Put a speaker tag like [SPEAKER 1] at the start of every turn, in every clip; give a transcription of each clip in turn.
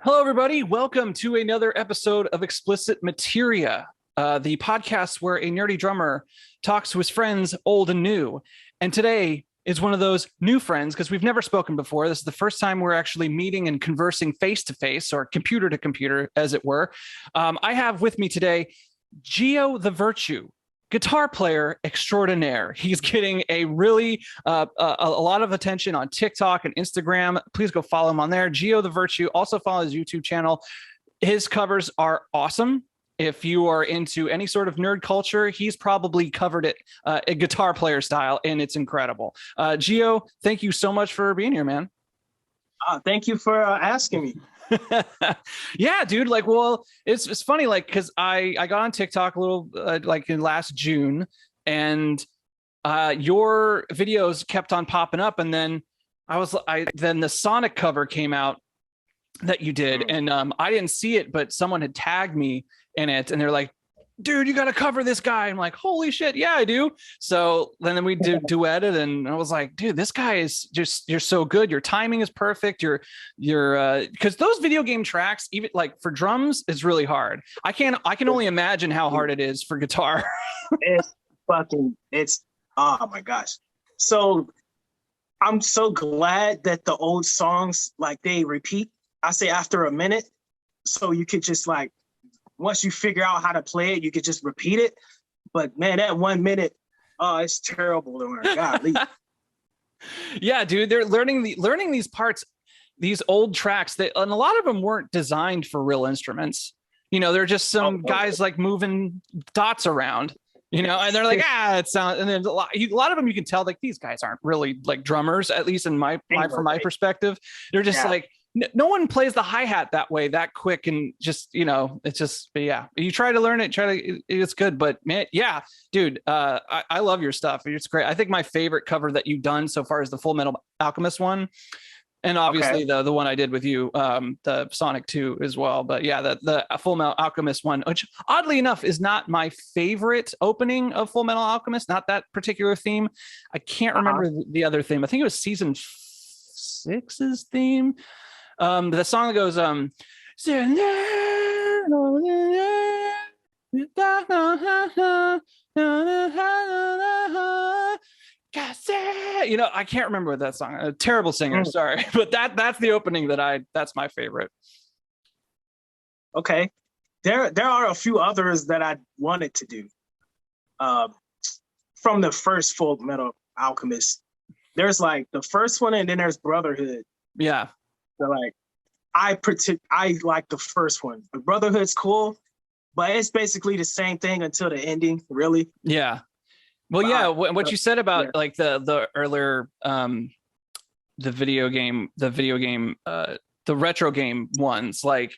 [SPEAKER 1] Hello, everybody. Welcome to another episode of Explicit Materia, the podcast where a nerdy drummer talks to his friends, old and new. And today is one of those new friends because we've never spoken before. This is the first time we're actually meeting and conversing face to face, or computer to computer, as it were. I have with me today Geo the Virtue, guitar player extraordinaire. He's getting a really a lot of attention on TikTok and Instagram. Please go follow him on there. Geo the Virtue. Also follow his YouTube channel. His covers are awesome. If you are into any sort of nerd culture, he's probably covered it a guitar player style, and it's incredible. Geo, thank you so much for being here, man.
[SPEAKER 2] Thank you for asking me.
[SPEAKER 1] Yeah, dude. Like, well, it's funny, like, because I got on TikTok a little like in last June, and your videos kept on popping up, and then then the Sonic cover came out that you did, and I didn't see it, but someone had tagged me in it, and they're like, dude, you got to cover this guy. I'm like, holy shit, yeah, I do. So then we duetted, and I was like, dude, this guy is just, you're so good. Your timing is perfect. You're because those video game tracks, even like for drums, is really hard. I can only imagine how hard it is for guitar.
[SPEAKER 2] It's oh my gosh. So I'm so glad that the old songs, like, they repeat. I say after a minute, so you could just, like, once you figure out how to play it, you could just repeat it. But man, that 1 minute, oh, it's terrible to learn. Golly.
[SPEAKER 1] Yeah, dude, they're learning these parts, these old tracks that, and a lot of them weren't designed for real instruments. You know, they're just some guys like moving dots around. You know, and they're like, it sounds. And then a lot of them, you can tell, like, these guys aren't really like drummers, at least in from my perspective. They're just like, no one plays the hi-hat that way, that quick, and just, you know, it's just, but yeah, you try to learn it, it's good. But man, yeah, dude, I love your stuff. It's great. I think my favorite cover that you've done so far is the Full Metal Alchemist one, and obviously the one I did with you, the Sonic 2 as well. But yeah, the Full Metal Alchemist one, which oddly enough is not my favorite opening of Full Metal Alchemist, not that particular theme. I can't remember the other theme. I think it was season 6's theme. The song that goes, you know, I can't remember that song. A terrible singer, sorry, but that's the opening that's my favorite.
[SPEAKER 2] Okay, there are a few others that I wanted to do. From the first Full Metal Alchemist, there's like the first one, and then there's Brotherhood.
[SPEAKER 1] Yeah.
[SPEAKER 2] So, like, I like the first one. The Brotherhood's cool, but it's basically the same thing until the ending, really.
[SPEAKER 1] Yeah. Well, yeah, what you said about like the earlier the retro game ones, like,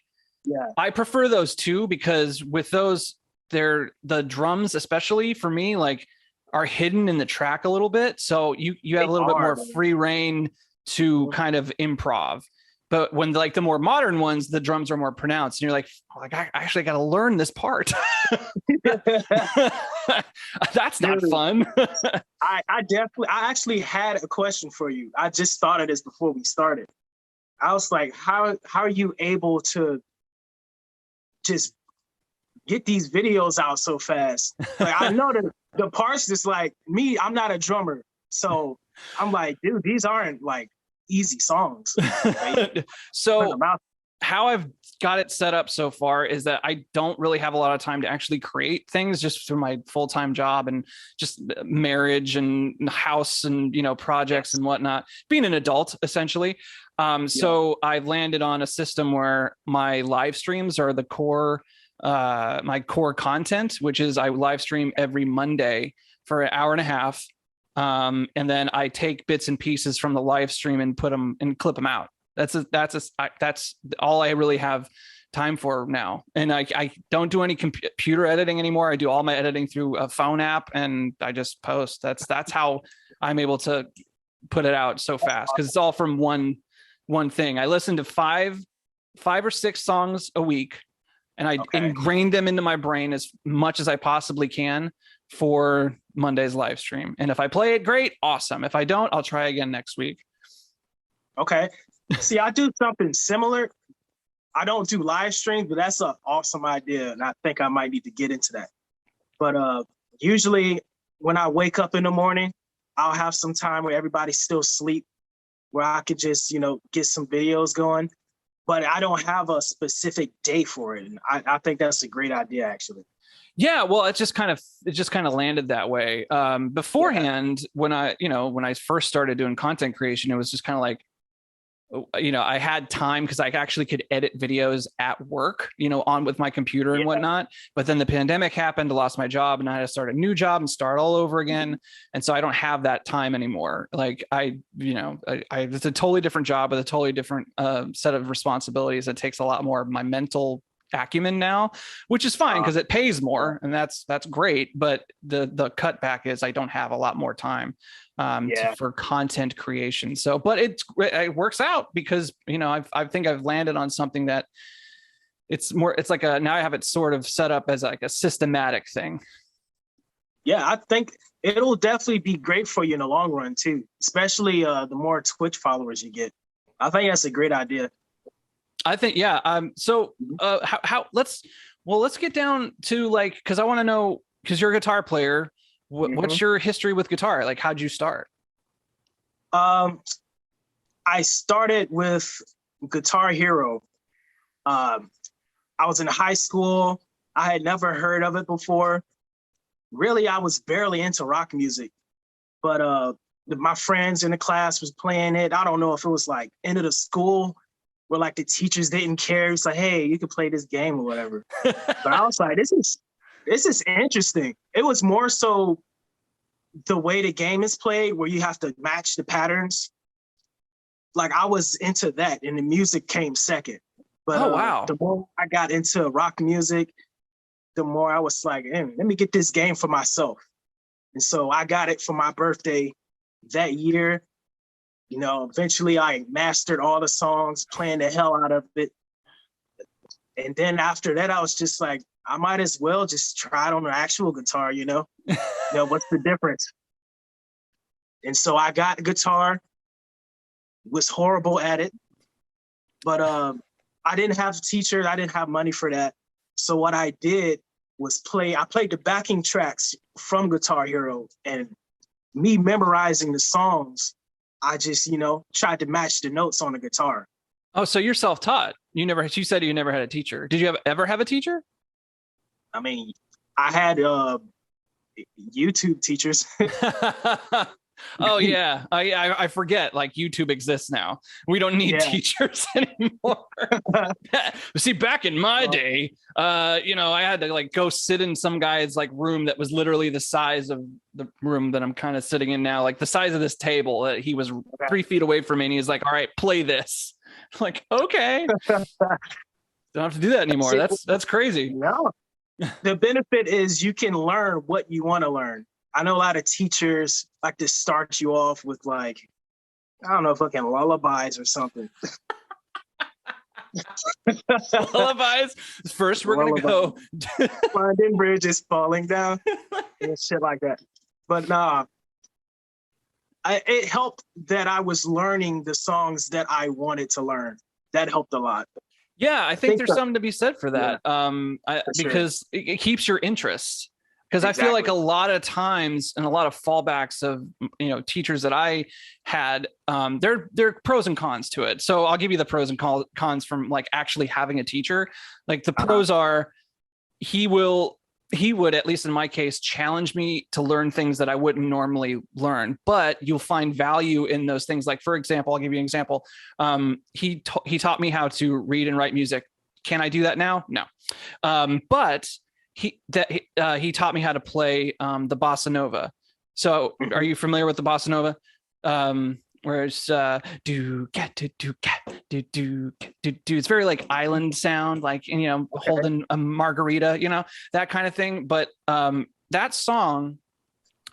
[SPEAKER 1] I prefer those too, because with those, the drums, especially for me, like, are hidden in the track a little bit, so you have a little bit more free reign to kind of improv. But when, like, the more modern ones, the drums are more pronounced, and you're like I actually got to learn this part. That's not fun.
[SPEAKER 2] I actually had a question for you. I just thought of this before we started. I was like, how are you able to just get these videos out so fast? Like, I know that the parts, just like me, I'm not a drummer, so I'm like, dude, these aren't like easy songs.
[SPEAKER 1] So how I've got it set up so far is that I don't really have a lot of time to actually create things, just through my full-time job and just marriage and house and, you know, projects and whatnot, being an adult essentially. So I've landed on a system where my live streams are the core, my core content, which is I live stream every Monday for an hour and a half. And then I take bits and pieces from the live stream and put them and clip them out. That's all I really have time for now. And I don't do any computer editing anymore. I do all my editing through a phone app, and I just post. That's how I'm able to put it out so fast, because it's all from one thing. I listen to five or six songs a week, and I ingrain them into my brain as much as I possibly can for Monday's live stream. And if I play it, great, awesome. If I don't, I'll try again next week.
[SPEAKER 2] Okay. See, I do something similar. I don't do live streams, but that's an awesome idea, and I think I might need to get into that. But usually when I wake up in the morning, I'll have some time where everybody's still asleep, where I could just, you know, get some videos going. But I don't have a specific day for it. And I think that's a great idea, actually.
[SPEAKER 1] Yeah, well, it just kind of landed that way. Beforehand, when I first started doing content creation, it was just kind of like, you know, I had time because I actually could edit videos at work, you know, on with my computer and whatnot. But then the pandemic happened, I lost my job, and I had to start a new job and start all over again. And so I don't have that time anymore. Like it's a totally different job with a totally different set of responsibilities. It takes a lot more of my mental acumen now, which is fine because it pays more, and that's great. But the cutback is I don't have a lot more time for content creation. So, but it works out because, you know, I think I've landed on something that it's like now I have it sort of set up as like a systematic thing.
[SPEAKER 2] Yeah, I think it'll definitely be great for you in the long run too, especially the more Twitch followers you get. I think that's a great idea.
[SPEAKER 1] I think, yeah. So let's get down to, like, because I want to know, because you're a guitar player. What's your history with guitar? Like, how'd you start?
[SPEAKER 2] I started with Guitar Hero. I was in high school. I had never heard of it before. Really, I was barely into rock music, but my friends in the class was playing it. I don't know if it was like end of the school where like the teachers didn't care. It's like, hey, you can play this game or whatever. But I was like, this is interesting. It was more so the way the game is played, where you have to match the patterns. Like, I was into that, and the music came second. But the more I got into rock music, the more I was like, hey, let me get this game for myself. And so I got it for my birthday that year. You know, eventually I mastered all the songs, playing the hell out of it. And then after that, I was just like, I might as well just try it on an actual guitar, you know? You know, what's the difference? And so I got a guitar, was horrible at it, but I didn't have a teacher. I didn't have money for that. So what I did was I played the backing tracks from Guitar Hero, and me memorizing the songs, I just, you know, tried to match the notes on the guitar.
[SPEAKER 1] Oh, so you're self-taught. You said you never had a teacher. Did you ever have a teacher?
[SPEAKER 2] I mean, I had YouTube teachers.
[SPEAKER 1] Oh yeah, I forget. Like, YouTube exists now. We don't need teachers anymore. See, back in my day, you know, I had to like go sit in some guy's like room that was literally the size of the room that I'm kind of sitting in now, like the size of this table. He was 3 feet away from me, and he's like, "All right, play this." I'm like, okay, don't have to do that anymore. That's crazy.
[SPEAKER 2] No, the benefit is you can learn what you want to learn. I know a lot of teachers like to start you off with, like, I don't know, fucking lullabies or something.
[SPEAKER 1] Lullabies. First, we're going to go.
[SPEAKER 2] London Bridge is falling down and shit like that. But nah, it helped that I was learning the songs that I wanted to learn. That helped a lot.
[SPEAKER 1] Yeah, I think there's something to be said for that. Because it keeps your interest. Because I feel like a lot of times, and a lot of fallbacks of, you know, teachers that I had, there are pros and cons to it. So I'll give you the pros and cons from like actually having a teacher. Like, the pros are he would, at least in my case, challenge me to learn things that I wouldn't normally learn, but you'll find value in those things. Like, for example, I'll give you an example. He taught me how to read and write music. Can I do that now? No. But he taught me how to play the bossa nova. So are you familiar with the bossa nova? Where it's do get do do get do do do do. It's very like island sound, like, you know, holding a margarita, you know, that kind of thing. But that song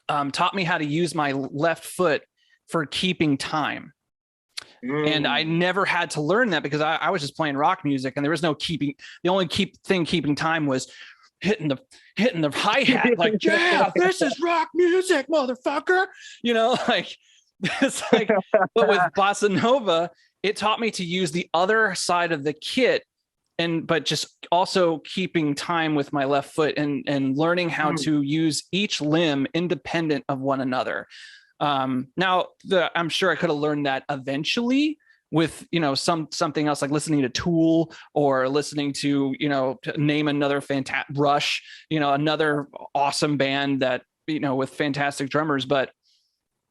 [SPEAKER 1] taught me how to use my left foot for keeping time. And I never had to learn that because I was just playing rock music, and there was no keeping. The only thing keeping time was hitting the hi-hat, like, yeah, this is rock music, motherfucker. You know, like, it's like, but with bossa nova, it taught me to use the other side of the kit but just also keeping time with my left foot and learning how to use each limb independent of one another. Now I'm sure I could have learned that eventually with, something else, like listening to Tool or listening to, to name another Rush, another awesome band that, with fantastic drummers. But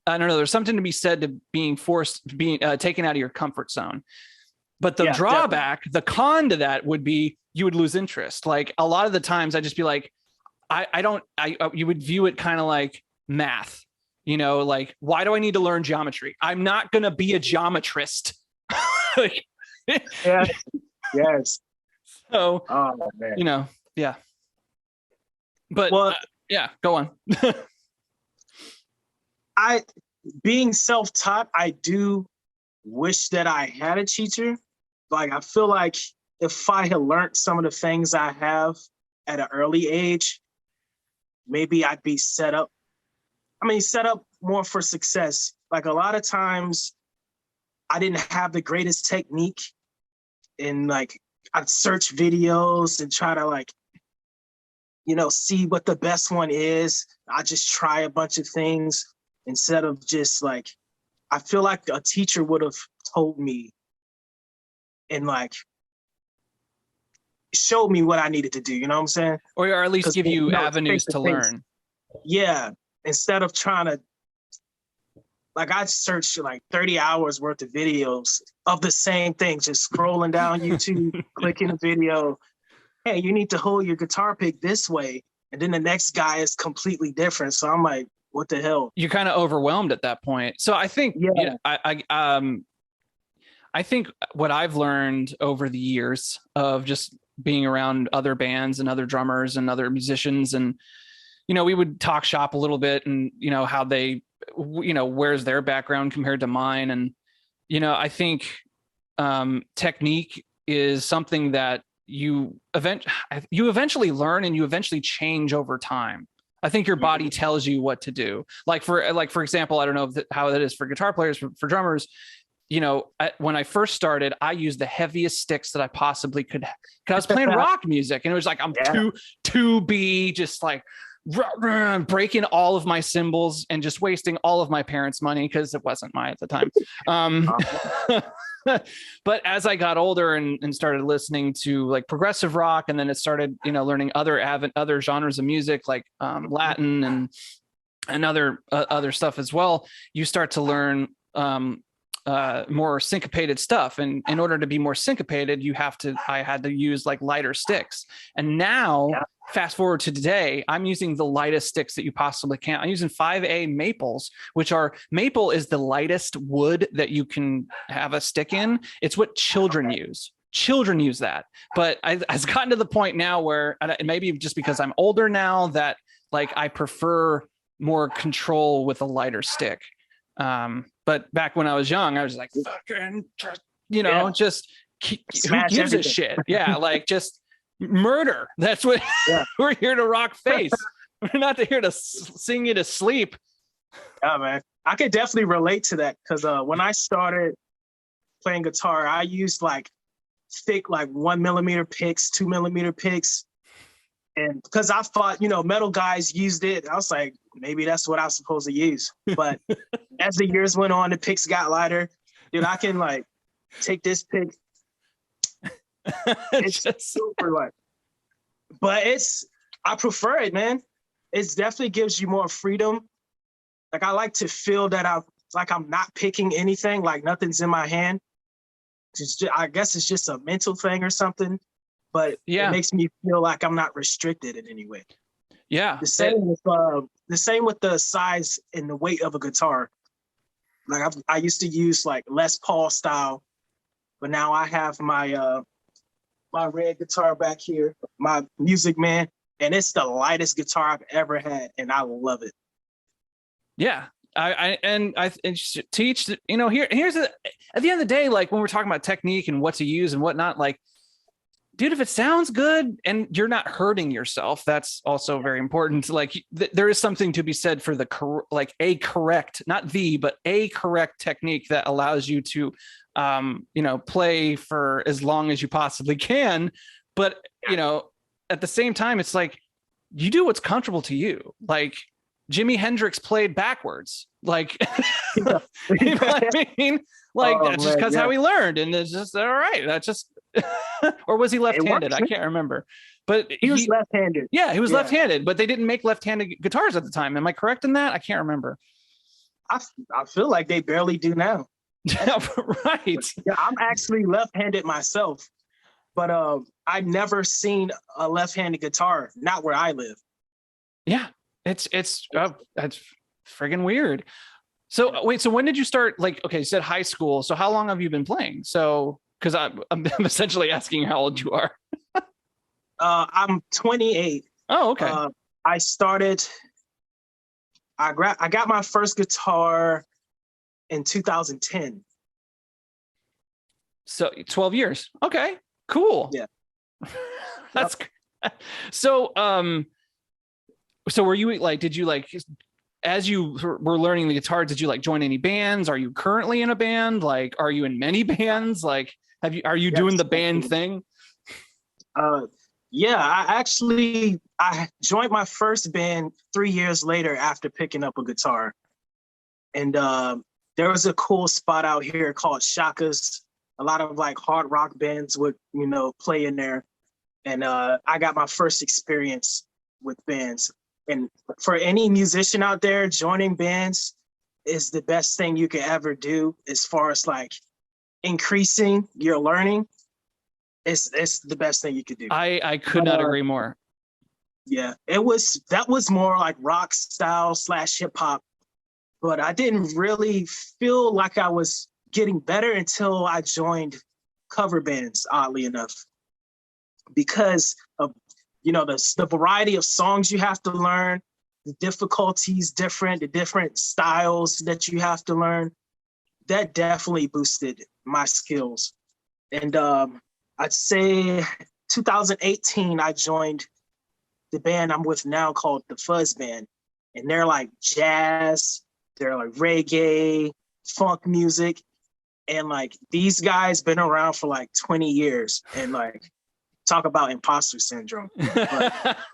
[SPEAKER 1] I don't know, there's something to be said to being taken out of your comfort zone. But the drawback, the con to that would be you would lose interest. Like a lot of the times I'd just be like, you would view it kind of like math, like, why do I need to learn geometry? I'm not going to be a geometrist.
[SPEAKER 2] Yes.
[SPEAKER 1] So, yeah. But go on.
[SPEAKER 2] Being self-taught, I do wish that I had a teacher. Like, I feel like if I had learned some of the things I have at an early age, maybe I'd be set up more for success. Like a lot of times I didn't have the greatest technique, and like I'd search videos and try to see what the best one is. I just try a bunch of things instead of just like, I feel like a teacher would have told me and showed me what I needed to do. You know what I'm saying?
[SPEAKER 1] Or at least give you avenues to learn.
[SPEAKER 2] Yeah. Instead of trying to, I searched 30 hours worth of videos of the same thing, just scrolling down YouTube, clicking a video. Hey, you need to hold your guitar pick this way. And then the next guy is completely different. So I'm like, what the hell?
[SPEAKER 1] You're kind of overwhelmed at that point. So I think, I think what I've learned over the years of just being around other bands and other drummers and other musicians, and, we would talk shop a little bit and, how they, where's their background compared to mine. And, I think technique is something that you eventually learn and you eventually change over time. I think your body tells you what to do. Like for example, I don't know how that is for guitar players, for drummers. When I first started, I used the heaviest sticks that I possibly could, because I was playing rock music, and it was like, I'm 2B, just like breaking all of my cymbals and just wasting all of my parents' money because it wasn't mine at the time. But as I got older and started listening to like progressive rock, and then it started, learning other genres of music like Latin and other stuff as well, you start to learn more syncopated stuff. And in order to be more syncopated, I had to use like lighter sticks. And now fast forward to today, I'm using the lightest sticks that you possibly can. I'm using 5A maples, maple is the lightest wood that you can have a stick in. It's what children use. Children use that. But I've gotten to the point now where, maybe just because I'm older now, that like I prefer more control with a lighter stick. But back when I was young, I was like, fucking, just who gives a shit? Yeah, like just murder. That's what we're here to rock face. We're not here to sing you to sleep.
[SPEAKER 2] Yeah, man. I could definitely relate to that, because when I started playing guitar, I used thick 1 millimeter picks, 2 millimeter picks. And because I thought, metal guys used it, I was like, maybe that's what I was supposed to use. But as the years went on, the picks got lighter. Dude, I can take this pick. It's just super light. But I prefer it, man. It definitely gives you more freedom. Like, I like to feel that I'm not picking anything, like nothing's in my hand. I guess it's just a mental thing or something. But it makes me feel like I'm not restricted in any way. Yeah. The same with the size and the weight of a guitar. Like I used to use Les Paul style, but now I have my my red guitar back here, my Music Man, and it's the lightest guitar I've ever had, and I love it.
[SPEAKER 1] Yeah. I teach, here's at the end of the day, like when we're talking about technique and what to use and whatnot, like dude, if it sounds good and you're not hurting yourself, that's also very important. Like there is something to be said for a correct, not but a correct technique that allows you to, play for as long as you possibly can. But, at the same time, it's like, you do what's comfortable to you. Like Jimi Hendrix played backwards. Like, you know what I mean? Like that's just because how he learned. And it's just, all right, that's just, or was he left-handed? I can't remember, but
[SPEAKER 2] he was left-handed.
[SPEAKER 1] Yeah, he was left-handed, but they didn't make left-handed guitars at the time. Am I correct in that? I can't remember.
[SPEAKER 2] I feel like they barely do now.
[SPEAKER 1] Yeah, right.
[SPEAKER 2] Yeah, I'm actually left-handed myself, but I've never seen a left-handed guitar, not where I live.
[SPEAKER 1] Yeah, it's that's friggin' weird. So wait, so when did you start? Like, okay, you said high school. So how long have you been playing? So, because I'm essentially asking how old you are.
[SPEAKER 2] I'm 28.
[SPEAKER 1] Oh, okay.
[SPEAKER 2] I got my first guitar in 2010.
[SPEAKER 1] So 12 years. Okay, cool.
[SPEAKER 2] Yeah.
[SPEAKER 1] That's so so were you like, did you like, as you were learning the guitar, did you like join any bands? Are you currently in a band? Like, are you in many bands? Like, are you doing the band thing?
[SPEAKER 2] Yeah, I joined my first band 3 years later after picking up a guitar. And there was a cool spot out here called Shaka's. A lot of like hard rock bands would, play in there. And I got my first experience with bands. And for any musician out there, joining bands is the best thing you could ever do as far as like increasing your learning. It's the best thing you could do.
[SPEAKER 1] I could not agree more.
[SPEAKER 2] Yeah, that was more like rock style / hip hop, but I didn't really feel like I was getting better until I joined cover bands, oddly enough, because of the variety of songs you have to learn, the difficulties different, the different styles that you have to learn. That definitely boosted my skills. And I'd say 2018, I joined the band I'm with now called the Fuzz Band. And they're like jazz, they're like reggae, funk music. And like these guys been around for like 20 years. And like, talk about imposter syndrome. But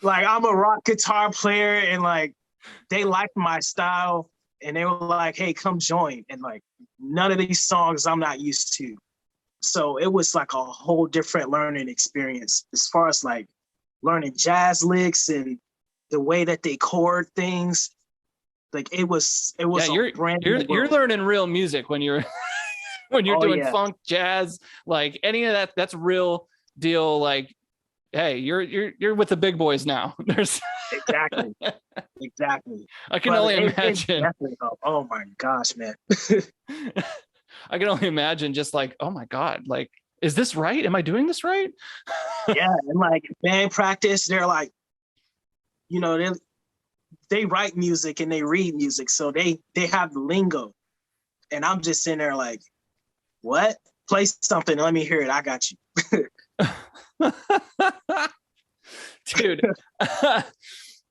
[SPEAKER 2] I'm a rock guitar player and like they liked my style and they were like, hey, come join. And like none of these songs I'm not used to. So it was like a whole different learning experience as far as like learning jazz licks and the way that they chord things. Like it was
[SPEAKER 1] you're learning real music when you're doing funk, jazz, like any of that. That's real deal. Like, hey, you're with the big boys now. There's
[SPEAKER 2] exactly.
[SPEAKER 1] I can only imagine.
[SPEAKER 2] Oh my gosh, man.
[SPEAKER 1] I can only imagine just like, oh my God, like, is this right? Am I doing this right?
[SPEAKER 2] Yeah, and like band practice, they're like, they write music and they read music, so they have the lingo, and I'm just sitting there like, what? Play something. Let me hear it. I got you.
[SPEAKER 1] Dude.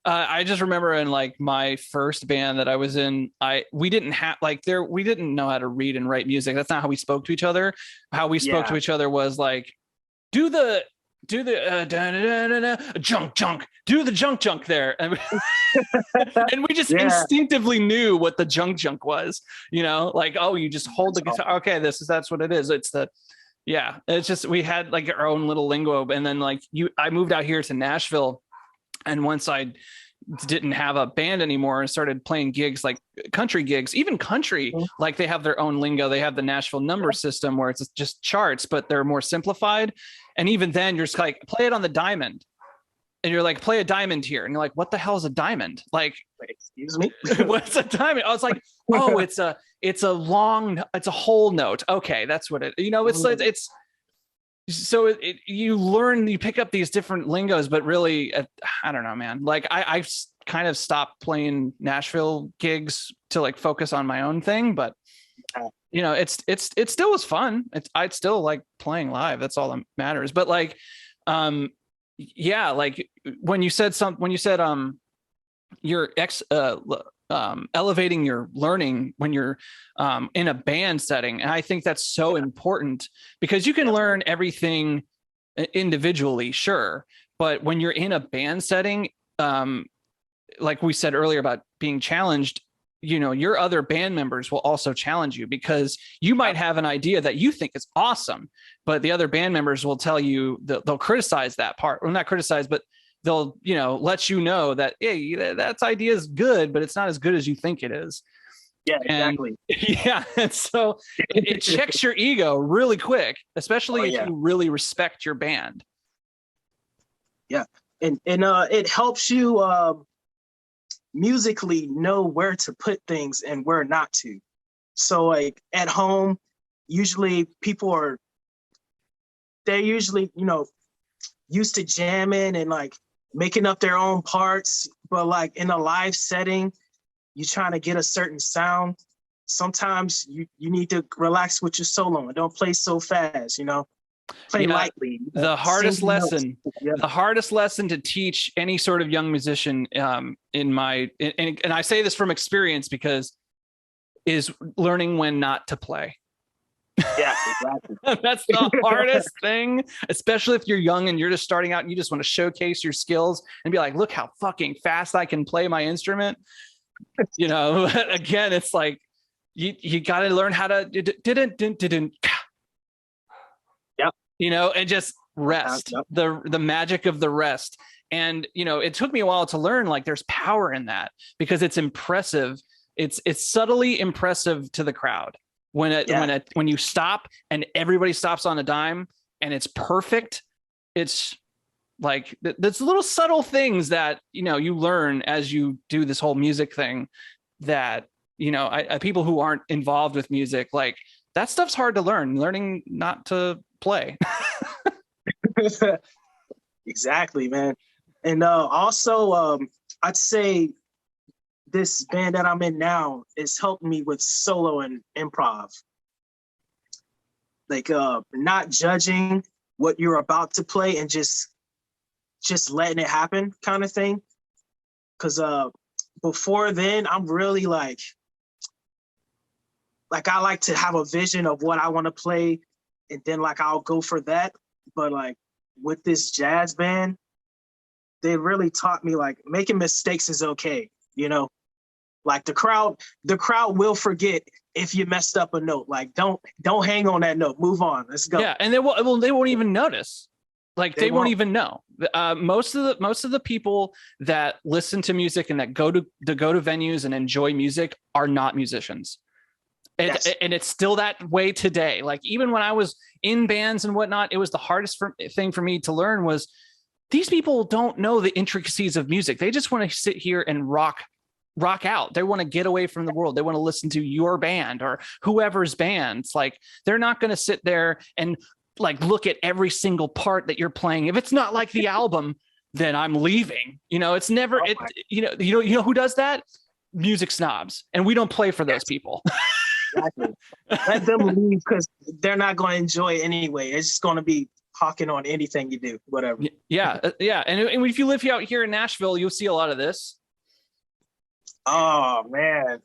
[SPEAKER 1] I just remember in like my first band that I was in, we didn't know how to read and write music. That's not how we spoke to each other. How we spoke to each other was like, do the junk, do the junk there. And we just instinctively knew what the junk was, like, oh, you just hold the guitar. Okay, that's what it is. It's just, we had like our own little lingo. And then like I moved out here to Nashville. And once I didn't have a band anymore and started playing gigs, like country gigs, even country, like they have their own lingo. They have the Nashville number system where it's just charts, but they're more simplified. And even then you're just like, play it on the diamond. And you're like, play a diamond here. And you're like, what the hell is a diamond? Like,
[SPEAKER 2] excuse me?
[SPEAKER 1] What's a diamond? I was like, oh, it's a whole note. Okay. That's what it's so you learn, you pick up these different lingos, but really, I don't know, man. Like I kind of stopped playing Nashville gigs to like focus on my own thing, but it still was fun. I still like playing live. That's all that matters. But like, yeah, like when you said your elevating your learning when you're in a band setting. And I think that's so important because you can learn everything individually, sure. But when you're in a band setting, like we said earlier about being challenged, your other band members will also challenge you because you might have an idea that you think is awesome, but the other band members will tell you they'll criticize that part. Well, not criticize, but they'll, let you know that, hey, that idea is good, but it's not as good as you think it is.
[SPEAKER 2] Yeah, exactly.
[SPEAKER 1] Yeah. And so it checks your ego really quick, especially if you really respect your band.
[SPEAKER 2] Yeah. And it helps you musically know where to put things and where not to. So like at home, usually they're usually, used to jamming and like making up their own parts. But like in a live setting, you're trying to get a certain sound. Sometimes you need to relax with your solo and don't play so fast, play lightly.
[SPEAKER 1] The hardest lesson to teach any sort of young musician and I say this from experience because is learning when not to play.
[SPEAKER 2] Yeah, exactly.
[SPEAKER 1] That's the hardest thing, especially if you're young and you're just starting out and you just want to showcase your skills and be like, look how fucking fast I can play my instrument. Again, it's like you got to learn how to and just rest. The magic of the rest. And it took me a while to learn like there's power in that because it's impressive. It's subtly impressive to the crowd when you stop and everybody stops on a dime and it's perfect. It's like there's little subtle things that you learn as you do this whole music thing that people who aren't involved with music, like that stuff's hard to learning not to play.
[SPEAKER 2] Exactly, man. And also I'd say this band that I'm in now is helping me with solo and improv. Like not judging what you're about to play and just letting it happen kind of thing. Cause before then I'm really like I like to have a vision of what I want to play and then like I'll go for that. But like with this jazz band, they really taught me like making mistakes is okay, Like the crowd will forget if you messed up a note. Like don't hang on that note. Move on. Let's go.
[SPEAKER 1] Yeah, and they won't even notice. Like they won't even know. Most of the people that listen to music and that go to venues and enjoy music are not musicians. And it's still that way today. Like even when I was in bands and whatnot, it was the hardest thing for me to learn was these people don't know the intricacies of music. They just want to sit here and rock out. They want to get away from the world. They want to listen to your band or whoever's band. It's like they're not going to sit there and like look at every single part that you're playing. If it's not like the album, then I'm leaving. It's never you know who does that? Music snobs. And we don't play for those people.
[SPEAKER 2] Exactly. Let them leave because they're not going to enjoy it anyway. It's just going to be hawking on anything you do, whatever.
[SPEAKER 1] Yeah. And if you live out here in Nashville, you'll see a lot of this.
[SPEAKER 2] Oh man.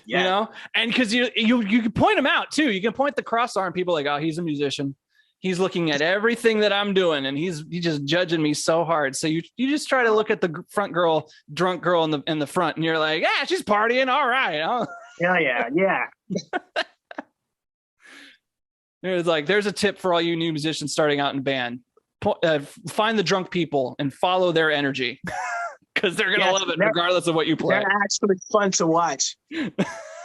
[SPEAKER 2] Yeah.
[SPEAKER 1] And because you can point them out too. You can point the cross arm people like, oh, he's a musician. He's looking at everything that I'm doing and he's just judging me so hard. So you just try to look at the drunk girl in the front and you're like, yeah, she's partying. All right. Oh.
[SPEAKER 2] Yeah.
[SPEAKER 1] There's a tip for all you new musicians starting out in a band. Find the drunk people and follow their energy because they're going to love it regardless of what you play.
[SPEAKER 2] They're actually fun to watch.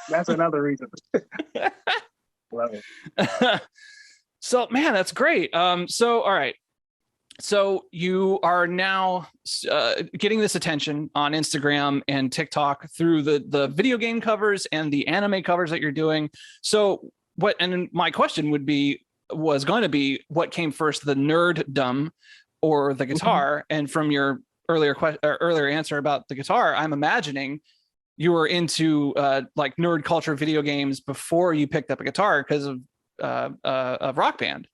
[SPEAKER 2] That's another reason. Love it.
[SPEAKER 1] So, man, that's great. So, all right. So you are now getting this attention on Instagram and TikTok through the video game covers and the anime covers that you're doing. So and my question was going to be what came first, the nerddom or the guitar? Mm-hmm. And from your earlier answer about the guitar, I'm imagining you were into like nerd culture video games before you picked up a guitar because of Rock Band.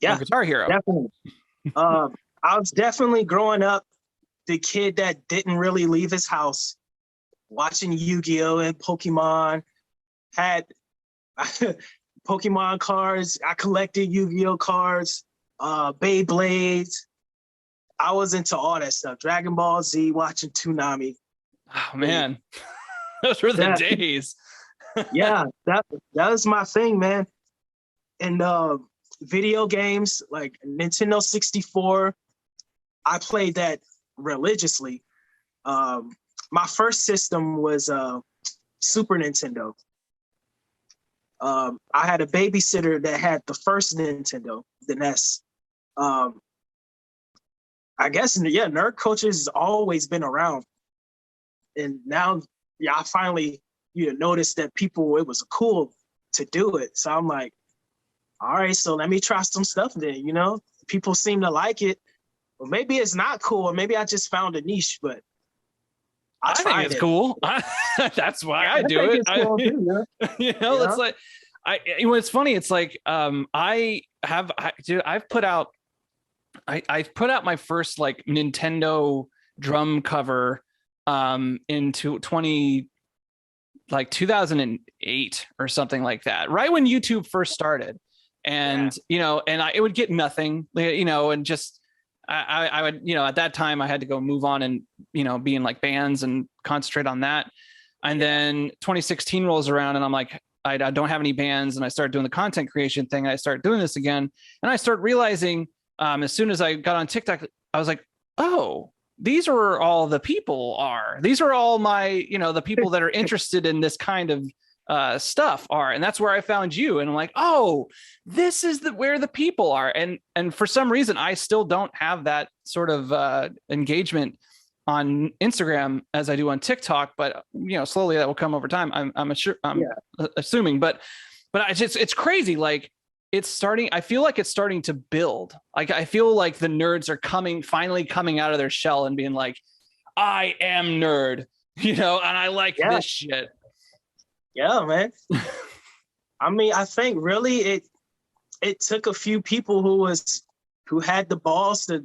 [SPEAKER 2] Yeah,
[SPEAKER 1] Guitar Hero.
[SPEAKER 2] Definitely. I was definitely growing up the kid that didn't really leave his house, watching Yu-Gi-Oh! And Pokemon, had Pokemon cards. I collected Yu-Gi-Oh! Cards, Beyblades. I was into all that stuff. Dragon Ball Z, watching Toonami.
[SPEAKER 1] Oh man, those were the days.
[SPEAKER 2] Yeah, that was my thing, man. And video games like Nintendo 64, I played that religiously. My first system was Super Nintendo. I had a babysitter that had the first Nintendo, the NES. I guess, yeah, nerd culture has always been around. And now, yeah, I finally noticed that it was cool to do it. So I'm like, all right, so let me try some stuff then, People seem to like it. Well, maybe it's not cool, or maybe I just found a niche, but
[SPEAKER 1] I think it's cool. That's why I do it. Cool too, yeah. It's like, it's funny. It's like, I've put out my first like Nintendo drum cover into 2008 or something like that, right when YouTube first started. And it would get nothing, and just I would, at that time I had to go move on and be in like bands and concentrate on that. And then 2016 rolls around and I'm like, I don't have any bands, and I started doing the content creation thing. I started doing this again, and I started realizing as soon as I got on TikTok, I was like, oh, these are all the people are. These are all my, the people that are interested in this kind of stuff are. And that's where I found you. And I'm like, oh, this is where the people are. And for some reason, I still don't have that sort of engagement on Instagram as I do on TikTok, but slowly that will come over time. I'm assuming, but it's crazy. Like, it's starting. I feel like it's starting to build. Like, I feel like the nerds are finally coming out of their shell and being like, I am nerd, and I like this shit.
[SPEAKER 2] Yeah, man. I mean, I think really it took a few people who had the balls to,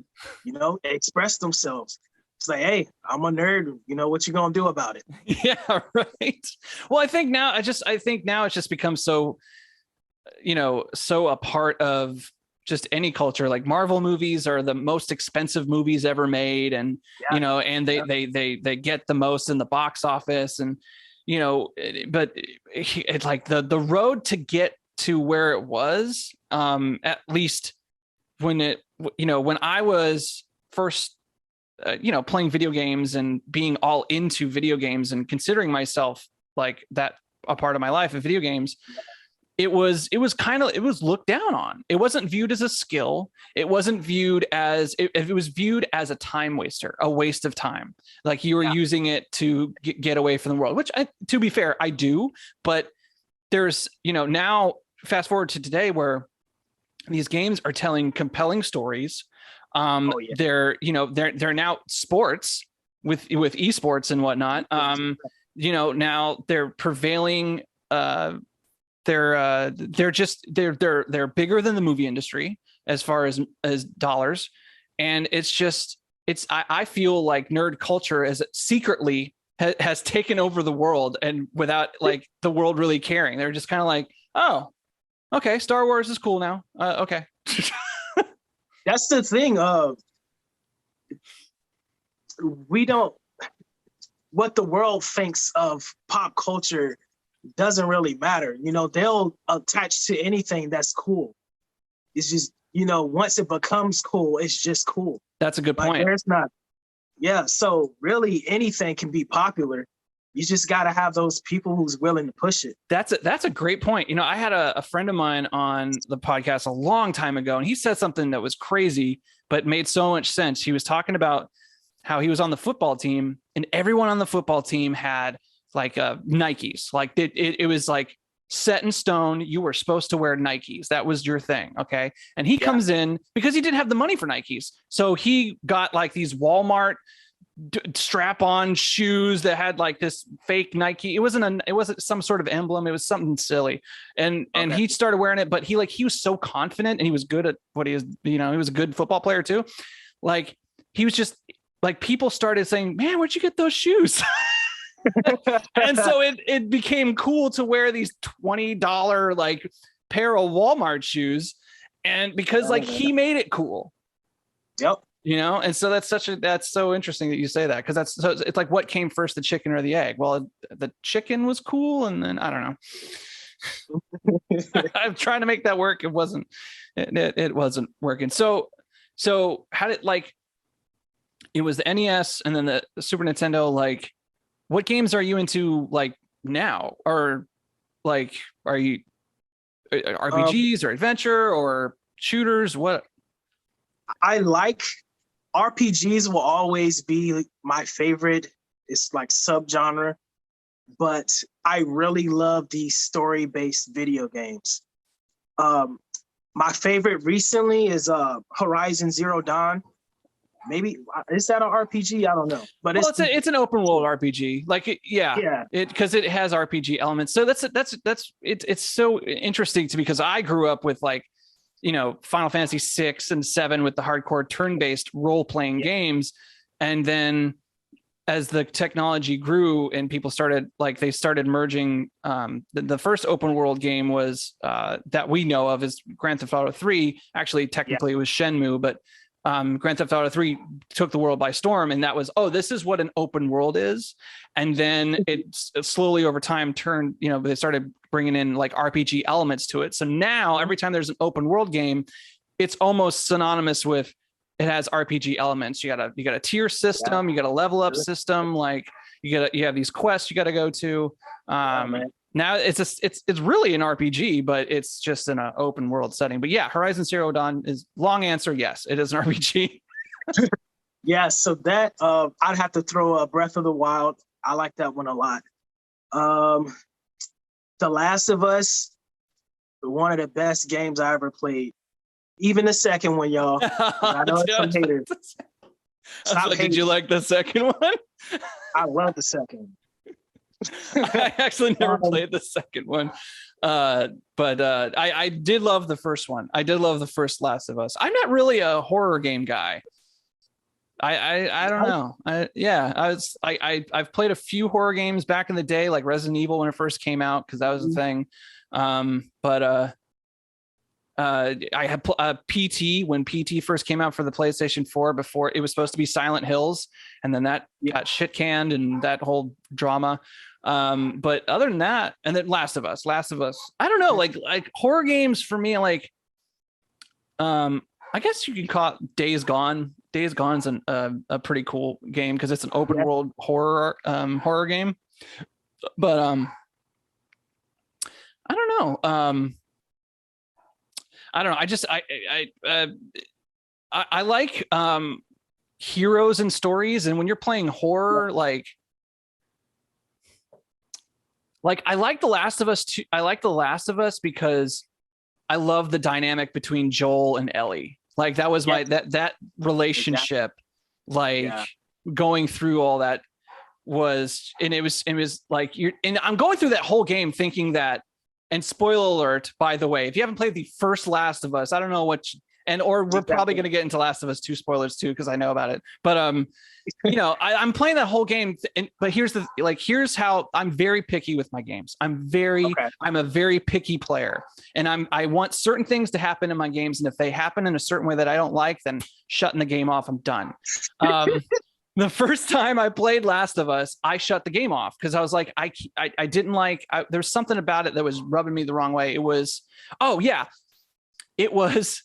[SPEAKER 2] express themselves. It's like, hey, I'm a nerd. What you gonna do about it?
[SPEAKER 1] Yeah, right. Well, I think now it's just become so, so a part of just any culture. Like, Marvel movies are the most expensive movies ever made, and and they get the most in the box office, and but it's like the road to get to where it was, at least when I was first playing video games and being all into video games and considering myself like that a part of my life of video games, it was looked down on. It wasn't viewed as a skill. It wasn't viewed as it was viewed as a time waster, a waste of time. Like, you were using it to get away from the world, which, to be fair, I do. But there's, now fast forward to today, where these games are telling compelling stories. They're now sports with esports and whatnot. Now they're prevailing. They're bigger than the movie industry as far as dollars. And I feel like nerd culture is secretly has taken over the world, and without like the world really caring. They're just kind of like, oh, okay, Star Wars is cool now. Okay.
[SPEAKER 2] That's the thing. What the world thinks of pop culture doesn't really matter. They'll attach to anything that's cool. It's just, once it becomes cool, it's just cool.
[SPEAKER 1] That's a good point.
[SPEAKER 2] There's not. Yeah. So really anything can be popular. You just got to have those people who's willing to push it.
[SPEAKER 1] That's a great point. I had a friend of mine on the podcast a long time ago, and he said something that was crazy, but made so much sense. He was talking about how he was on the football team, and everyone on the football team had like Nikes. Like, it was like set in stone. You were supposed to wear Nikes. That was your thing. Okay. And he comes in because he didn't have the money for Nikes. So he got like these Walmart strap-on shoes that had like this fake Nike. It wasn't some sort of emblem. It was something silly. And he started wearing it, but he was so confident and he was good at what he is, he was a good football player too. Like he was just like, people started saying, man, where'd you get those shoes? And so it became cool to wear these $20 like pair of Walmart shoes. And because like he made it cool.
[SPEAKER 2] Yep.
[SPEAKER 1] And so that's so interesting that you say that, because it's like, what came first, the chicken or the egg? Well, the chicken was cool, and then I don't know. I'm trying to make that work. It wasn't working. So how did, like, it was the NES and then the Super Nintendo. Like, what games are you into like now, or like, are you RPGs or adventure or shooters? What?
[SPEAKER 2] I like RPGs will always be my favorite. It's like subgenre, but I really love these story-based video games. My favorite recently is Horizon Zero Dawn. Maybe is that an RPG? I don't know, but
[SPEAKER 1] it's an open world RPG. Like, because it has RPG elements. So it's so interesting to me, because I grew up with like, Final Fantasy 6 and 7 with the hardcore turn-based role-playing games. And then as the technology grew and people started merging, the first open world game was that we know of is Grand Theft Auto 3. Actually, technically it was Shenmue, but Grand Theft Auto 3 took the world by storm, and that was, this is what an open world is. And then it slowly over time turned, they started bringing in like RPG elements to it. So now every time there's an open world game, it's almost synonymous with, it has RPG elements. You got a tier system, you got a level up system, like you have these quests you got to go to. Now it's really an RPG, but it's just in an open world setting. But yeah, Horizon Zero Dawn is, long answer, yes, it is an RPG.
[SPEAKER 2] Yeah, so that I'd have to throw Breath of the Wild. I like that one a lot. The Last of Us, one of the best games I ever played. Even the second one, y'all. I know it's some haters.
[SPEAKER 1] Did you like the second one?
[SPEAKER 2] I love the second.
[SPEAKER 1] I actually never played the second one, but I did love the first one. I did love the first Last of Us. I'm not really a horror game guy. I don't know. I've played a few horror games back in the day, like Resident Evil when it first came out, because that was the thing. But I had PT when PT first came out for the PlayStation 4, before it was supposed to be Silent Hills, and then that got shit canned and that whole drama. But other than that, and then Last of Us, I don't know, like horror games for me, like, I guess you can call it Days Gone. Days Gone's a pretty cool game, because it's an open world horror game. But I don't know. I don't know. I like heroes and stories, and when you're playing horror, like I like The Last of Us too. I like The Last of Us because I love the dynamic between Joel and Ellie. Like that was that relationship, like going through all that was, and it was like and I'm going through that whole game thinking that, and spoiler alert, by the way, if you haven't played the first Last of Us, I don't know what, we're probably going to get into Last of Us 2 spoilers too, because I know about it. But I'm playing that whole game, but here's how I'm very picky with my games. I'm a very picky player, and I want certain things to happen in my games, and if they happen in a certain way that I don't like, then shutting the game off, I'm done. The first time I played Last of Us, I shut the game off because I was like, I didn't like, there was something about it that was rubbing me the wrong way. It was it was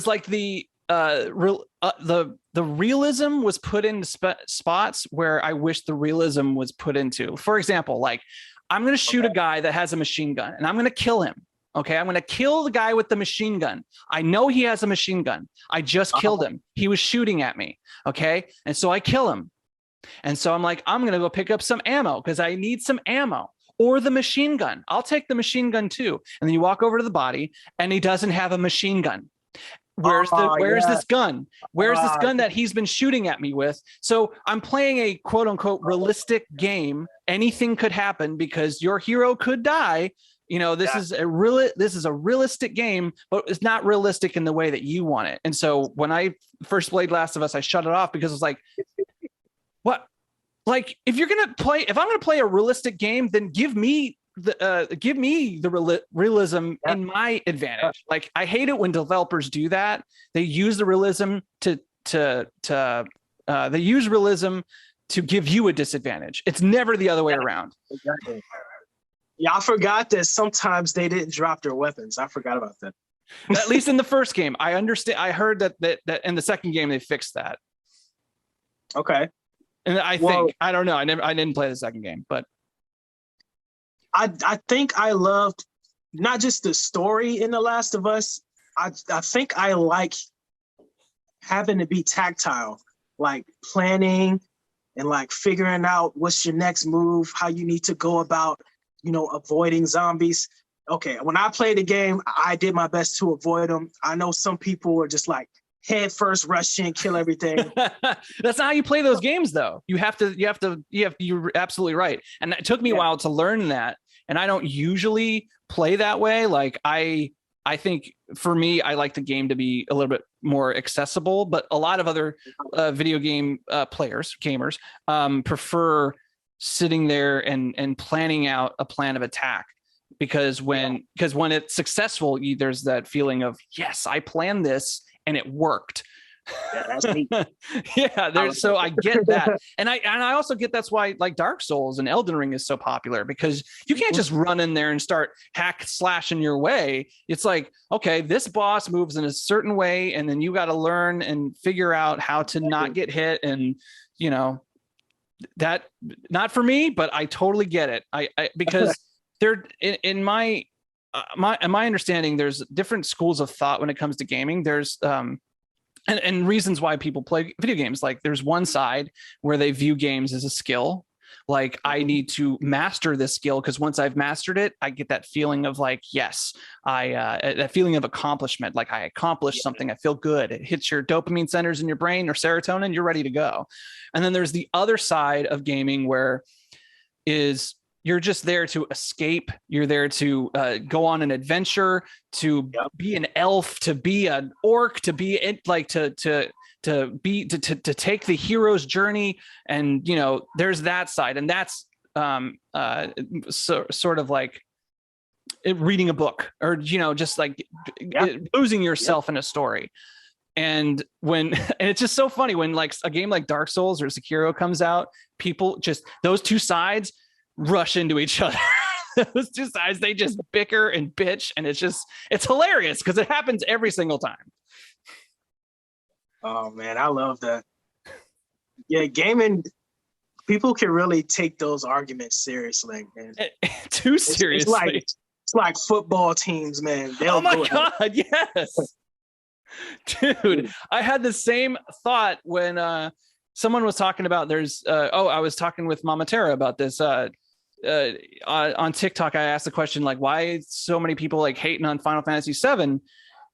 [SPEAKER 1] like the realism was put into spots where I wish the realism was put into. For example, like I'm going to shoot a guy that has a machine gun and I'm going to kill him. Okay, I'm going to kill the guy with the machine gun. I know he has a machine gun. I just killed him. He was shooting at me. Okay, and so I kill him. And so I'm like, I'm going to go pick up some ammo because I need some ammo or the machine gun. I'll take the machine gun too. And then you walk over to the body and he doesn't have a machine gun. where's
[SPEAKER 2] yeah.
[SPEAKER 1] this gun? Where's this gun that he's been shooting at me with? So I'm playing a quote unquote realistic game. Anything could happen because your hero could die. You know, this is a realistic game, but it's not realistic in the way that you want it. And so when I first played Last of Us, I shut it off because it's like, what? Like, if I'm gonna play a realistic game, then give me the realism in my advantage. Like, I hate it when developers do that. They use the realism they use realism to give you a disadvantage. It's never the other way around.
[SPEAKER 2] Exactly. Yeah, I forgot that sometimes they didn't drop their weapons. I forgot about that.
[SPEAKER 1] At least in the first game. I understand. I heard that in the second game they fixed that.
[SPEAKER 2] Okay.
[SPEAKER 1] And I don't know. I didn't play the second game, but
[SPEAKER 2] I think I loved not just the story in The Last of Us. I think I like having to be tactile, like planning and like figuring out what's your next move, how you need to go about, avoiding zombies. Okay, when I played the game, I did my best to avoid them. I know some people are just like head first, rush in, kill everything.
[SPEAKER 1] That's not how you play those games, though. You're absolutely right. And it took me a while to learn that. And I don't usually play that way. Like, I think for me, I like the game to be a little bit more accessible, but a lot of other video game gamers prefer sitting there and planning out a plan of attack. Because when it's successful, there's that feeling of, yes, I planned this and it worked.
[SPEAKER 2] Yeah, that's neat.
[SPEAKER 1] So I get that. And I also get that's why like Dark Souls and Elden Ring is so popular, because you can't just run in there and start hack slashing your way. It's like, okay, this boss moves in a certain way, and then you got to learn and figure out how to not get hit. And that, not for me, but I totally get it. I because there in my understanding, there's different schools of thought when it comes to gaming. There's and reasons why people play video games. Like, there's one side where they view games as a skill. Like, I need to master this skill, because once I've mastered it, I get that feeling of like, yes, that feeling of accomplishment. Like, I accomplished something. I feel good. It hits your dopamine centers in your brain, or serotonin. You're ready to go. And then there's the other side of gaming where you're just there to escape. You're there to go on an adventure, to be an elf, to be an orc, to be to take the hero's journey. And there's that side, and that's sort of like reading a book, or just like losing yourself in a story. And it's just so funny when like a game like Dark Souls or Sekiro comes out, people just, those two sides rush into each other. Those two sides, they just bicker and bitch, and it's hilarious because it happens every single time.
[SPEAKER 2] Oh man, I love that. Yeah, gaming, people can really take those arguments seriously, man.
[SPEAKER 1] Too seriously.
[SPEAKER 2] It's like football teams, man.
[SPEAKER 1] Oh my God, yes. Dude, I had the same thought when someone was talking about I was talking with Materia about this. On TikTok, I asked the question, like, why so many people like hating on Final Fantasy VII?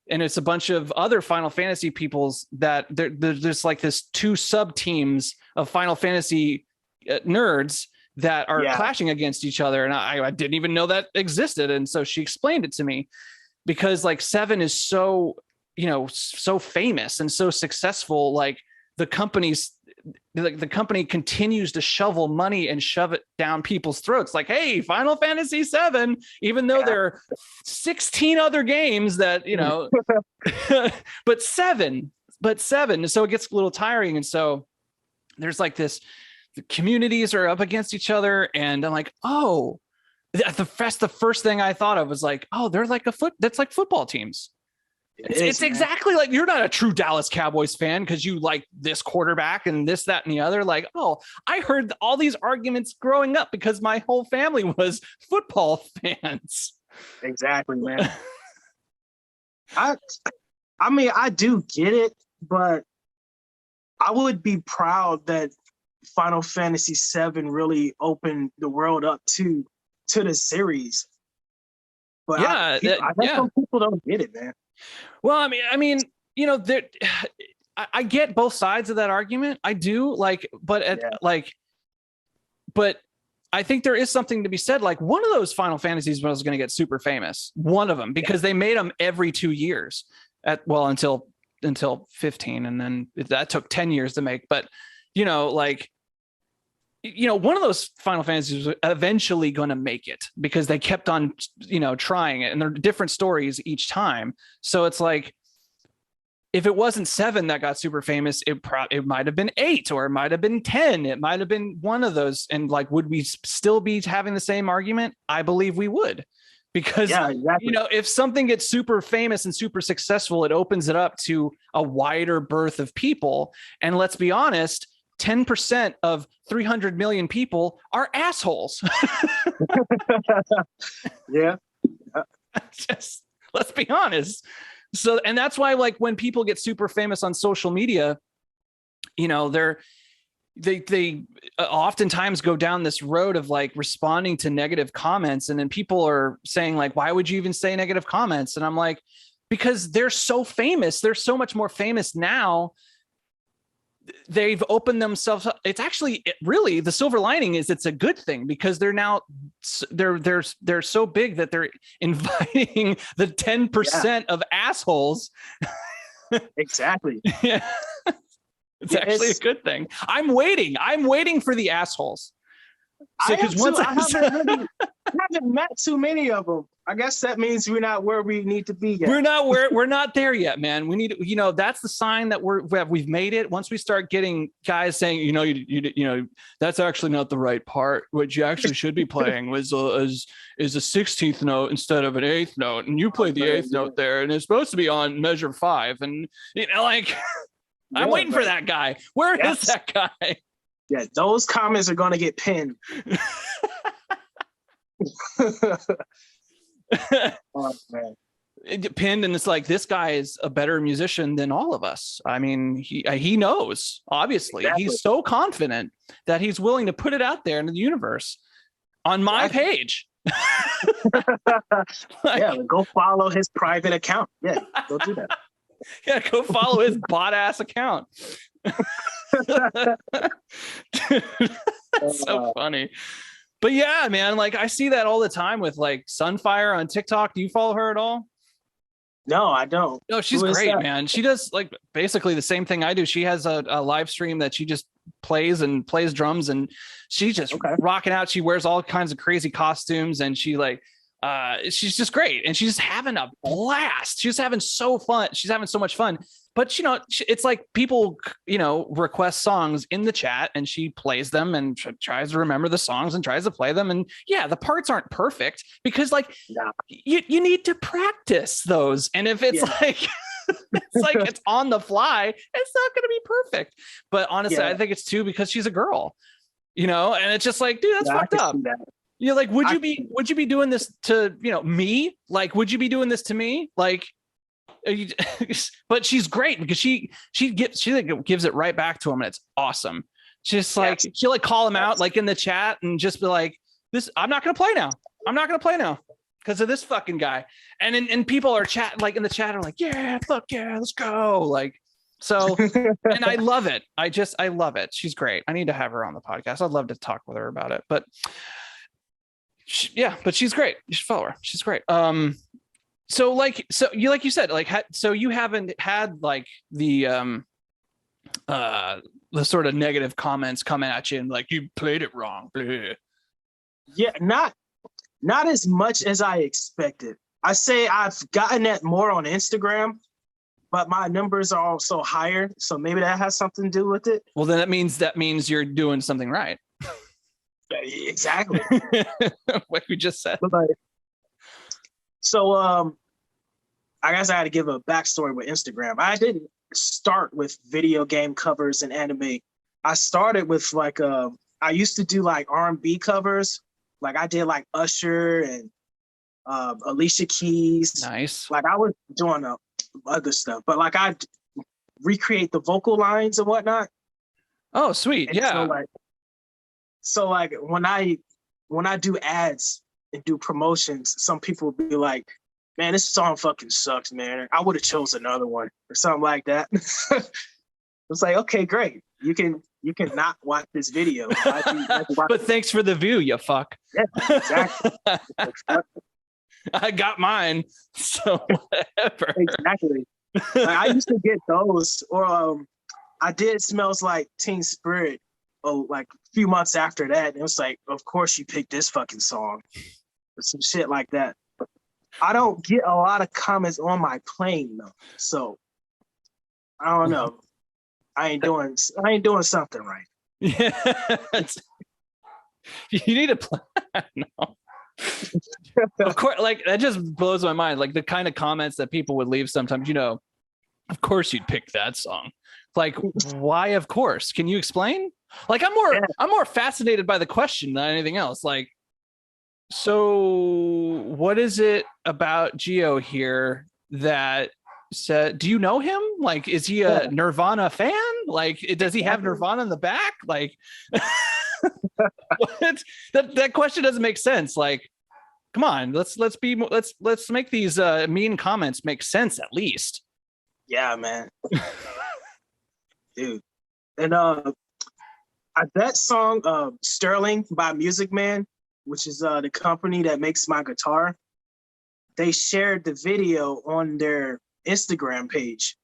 [SPEAKER 1] And it's a bunch of other Final Fantasy peoples that there's like this two sub teams of Final Fantasy nerds that are clashing against each other. And I didn't even know that existed. And so she explained it to me, because like 7 is so, so famous and so successful. Like, the company continues to shovel money and shove it down people's throats. Like, hey, Final Fantasy VII, even though there are 16 other games that, but seven. So it gets a little tiring. And so there's like the communities are up against each other. And I'm like, oh, that's the first thing I thought of was like, oh, they're like that's like football teams. It's exactly like, you're not a true Dallas Cowboys fan because you like this quarterback and this, that, and the other. Like, oh, I heard all these arguments growing up because my whole family was football fans.
[SPEAKER 2] Exactly, man. I mean, I do get it, but I would be proud that Final Fantasy VII really opened the world up to the series. But I guess some people don't get it, man.
[SPEAKER 1] Well, I mean, you know, there, I get both sides of that argument. I do like, but but I think there is something to be said. Like one of those Final Fantasies was going to get super famous. One of them, because they made them every 2 years until 15. And then that took 10 years to make. But, you know, like, you know, one of those Final Fantasies was eventually going to make it because they kept on, you know, trying it, and they're different stories each time. So it's like, if it wasn't 7 that got super famous, it might have been 8, or it might have been 10. It might have been one of those. And like, would we still be having the same argument? I believe we would, because, you know, if something gets super famous and super successful, it opens it up to a wider berth of people. And let's be honest, 10% of 300 million people are assholes.
[SPEAKER 2] Yeah.
[SPEAKER 1] Just, let's be honest. So, and that's why, like, when people get super famous on social media, you know, they oftentimes go down this road of like responding to negative comments. And then people are saying like, why would you even say negative comments? And I'm like, because they're so famous. They're so much more famous now. They've opened themselves up. It's actually really, the silver lining is it's a good thing, because they're now they're so big that they're inviting the 10% of assholes.
[SPEAKER 2] Exactly.
[SPEAKER 1] Yeah. It's actually a good thing. I'm waiting for the assholes.
[SPEAKER 2] So, I haven't met too many of them. I guess that means we're not where we need to be yet.
[SPEAKER 1] We're not there yet, man. We need, you know, that's the sign that we've made it. Once we start getting guys saying, you know, that's actually not the right part. What you actually should be playing is a 16th note instead of an 8th note, and you play the 8th note there, and it's supposed to be on measure 5. And you know, like, I'm waiting for that guy. Where is that guy?
[SPEAKER 2] Yeah, those comments are gonna get pinned. Oh, man.
[SPEAKER 1] Pinned, and it's like, this guy is a better musician than all of us. I mean, he knows, obviously. Exactly. He's so confident that he's willing to put it out there into the universe on my page.
[SPEAKER 2] Yeah, go follow his private account. Yeah, go do that.
[SPEAKER 1] Yeah, go follow his bot ass account. That's so funny. But yeah, man, like, I see that all the time with like Sunfire on TikTok. Do you follow her at all?
[SPEAKER 2] No, I don't.
[SPEAKER 1] No, she's great, man. She does like basically the same thing I do. She has a live stream that she just plays drums, and she's just rocking out. She wears all kinds of crazy costumes, and she like, she's just great, and she's just having a blast. She's having so much fun. But, you know, it's like people, you know, request songs in the chat, and she plays them and tries to remember the songs and tries to play them. And yeah, the parts aren't perfect because, like, you need to practice those. And if it's like, it's on the fly, it's not going to be perfect. But honestly, I think it's too, because she's a girl, you know, and it's just like, dude, that's fucked up. You're like, would you be doing this to, you know, me? Like, would you be doing this to me? Like, but she's great because she gives it right back to him, and it's awesome. Just like, she'll like call him out like in the chat and just be like, this, I'm not gonna play now because of this fucking guy. And people are chat like in the chat are like, yeah, fuck yeah, let's go. Like, so, and I love it. I love it. She's great. I need to have her on the podcast. I'd love to talk with her about it. But but she's great. You should follow her. She's great. So you said, like, so you haven't had like the sort of negative comments coming at you and like, you played it wrong. Blah.
[SPEAKER 2] Yeah, not as much as I expected. I say I've gotten that more on Instagram, but my numbers are also higher, so maybe that has something to do with it.
[SPEAKER 1] Well, then that means you're doing something right.
[SPEAKER 2] Exactly.
[SPEAKER 1] What we just said.
[SPEAKER 2] So, I guess I had to give a backstory with Instagram. I didn't start with video game covers and anime. I started with like, I used to do like R&B covers. Like I did like Usher and Alicia Keys.
[SPEAKER 1] Nice.
[SPEAKER 2] Like I was doing other stuff, but like I'd recreate the vocal lines and whatnot.
[SPEAKER 1] Oh, sweet. And yeah.
[SPEAKER 2] So when I do ads and do promotions, some people will be like, man, this song fucking sucks, man. I would have chose another one or something like that. It's like, okay, great. You can not watch this video.
[SPEAKER 1] But thanks for the view, you fuck.
[SPEAKER 2] Yeah, exactly.
[SPEAKER 1] I got mine, so whatever.
[SPEAKER 2] Exactly. Like, I used to get those, or I did Smells Like Teen Spirit, like a few months after that. And it was like, of course you picked this fucking song, or some shit like that. I don't get a lot of comments on my plane though, so I don't know. I ain't doing something right.
[SPEAKER 1] Yeah, you need a plan. No. Of course, like that just blows my mind. Like the kind of comments that people would leave sometimes, of course you'd pick that song. Like, why? Of course. Can you explain? Like, I'm more fascinated by the question than anything else. Like, so what is it about Gio here that said, do you know him? Like, is he a Nirvana fan? Like, does he have Nirvana in the back? Like, that question doesn't make sense. Like, come on, let's make these mean comments make sense at least.
[SPEAKER 2] Yeah, man. Dude. And that song, Sterling by Music Man, which is the company that makes my guitar, they shared the video on their Instagram page.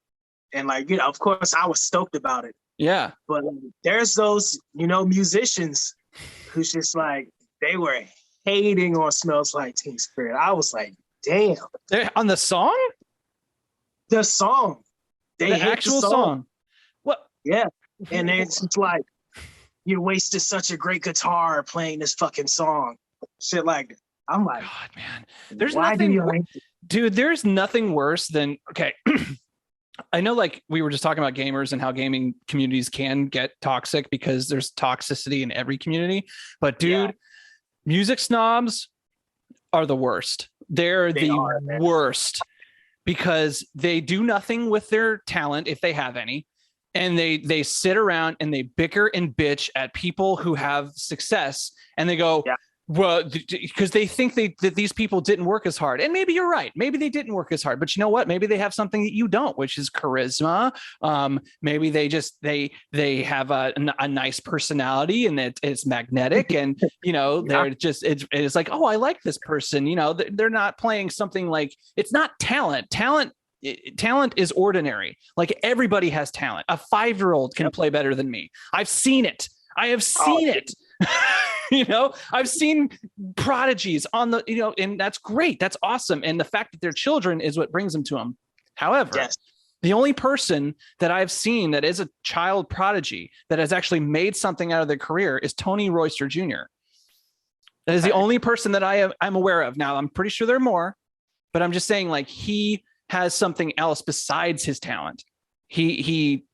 [SPEAKER 2] And like, of course I was stoked about it.
[SPEAKER 1] Yeah.
[SPEAKER 2] But there's those, musicians who's just like, they were hating on Smells Like Teen Spirit. I was like, damn.
[SPEAKER 1] They're on the song?
[SPEAKER 2] The song.
[SPEAKER 1] The actual song. What?
[SPEAKER 2] Yeah. And it's just like, you wasted such a great guitar playing this fucking song. Shit like that. I'm like,
[SPEAKER 1] God, man. There's nothing, dude, there's nothing worse than, okay. I know, like, we were just talking about gamers and how gaming communities can get toxic because there's toxicity in every community. But dude, music snobs are the worst. They're the worst because they do nothing with their talent if they have any. And they sit around and they bicker and bitch at people who have success. And they go, well, because they think that these people didn't work as hard. And maybe you're right. Maybe they didn't work as hard. But you know what? Maybe they have something that you don't, which is charisma. Maybe they just they have a nice personality and it's magnetic. And they're just it's like, oh, I like this person. They're not playing something like, it's not talent. Talent is ordinary. Like, everybody has talent. A 5-year-old can play better than me. I've seen it. I have seen it. I've seen prodigies on the, and that's great. That's awesome. And the fact that they're children is what brings them to them. However, the only person that I've seen that is a child prodigy that has actually made something out of their career is Tony Royster Jr. That is the only person that I'm aware of. Now, I'm pretty sure there are more, but I'm just saying, like, he has something else besides his talent. He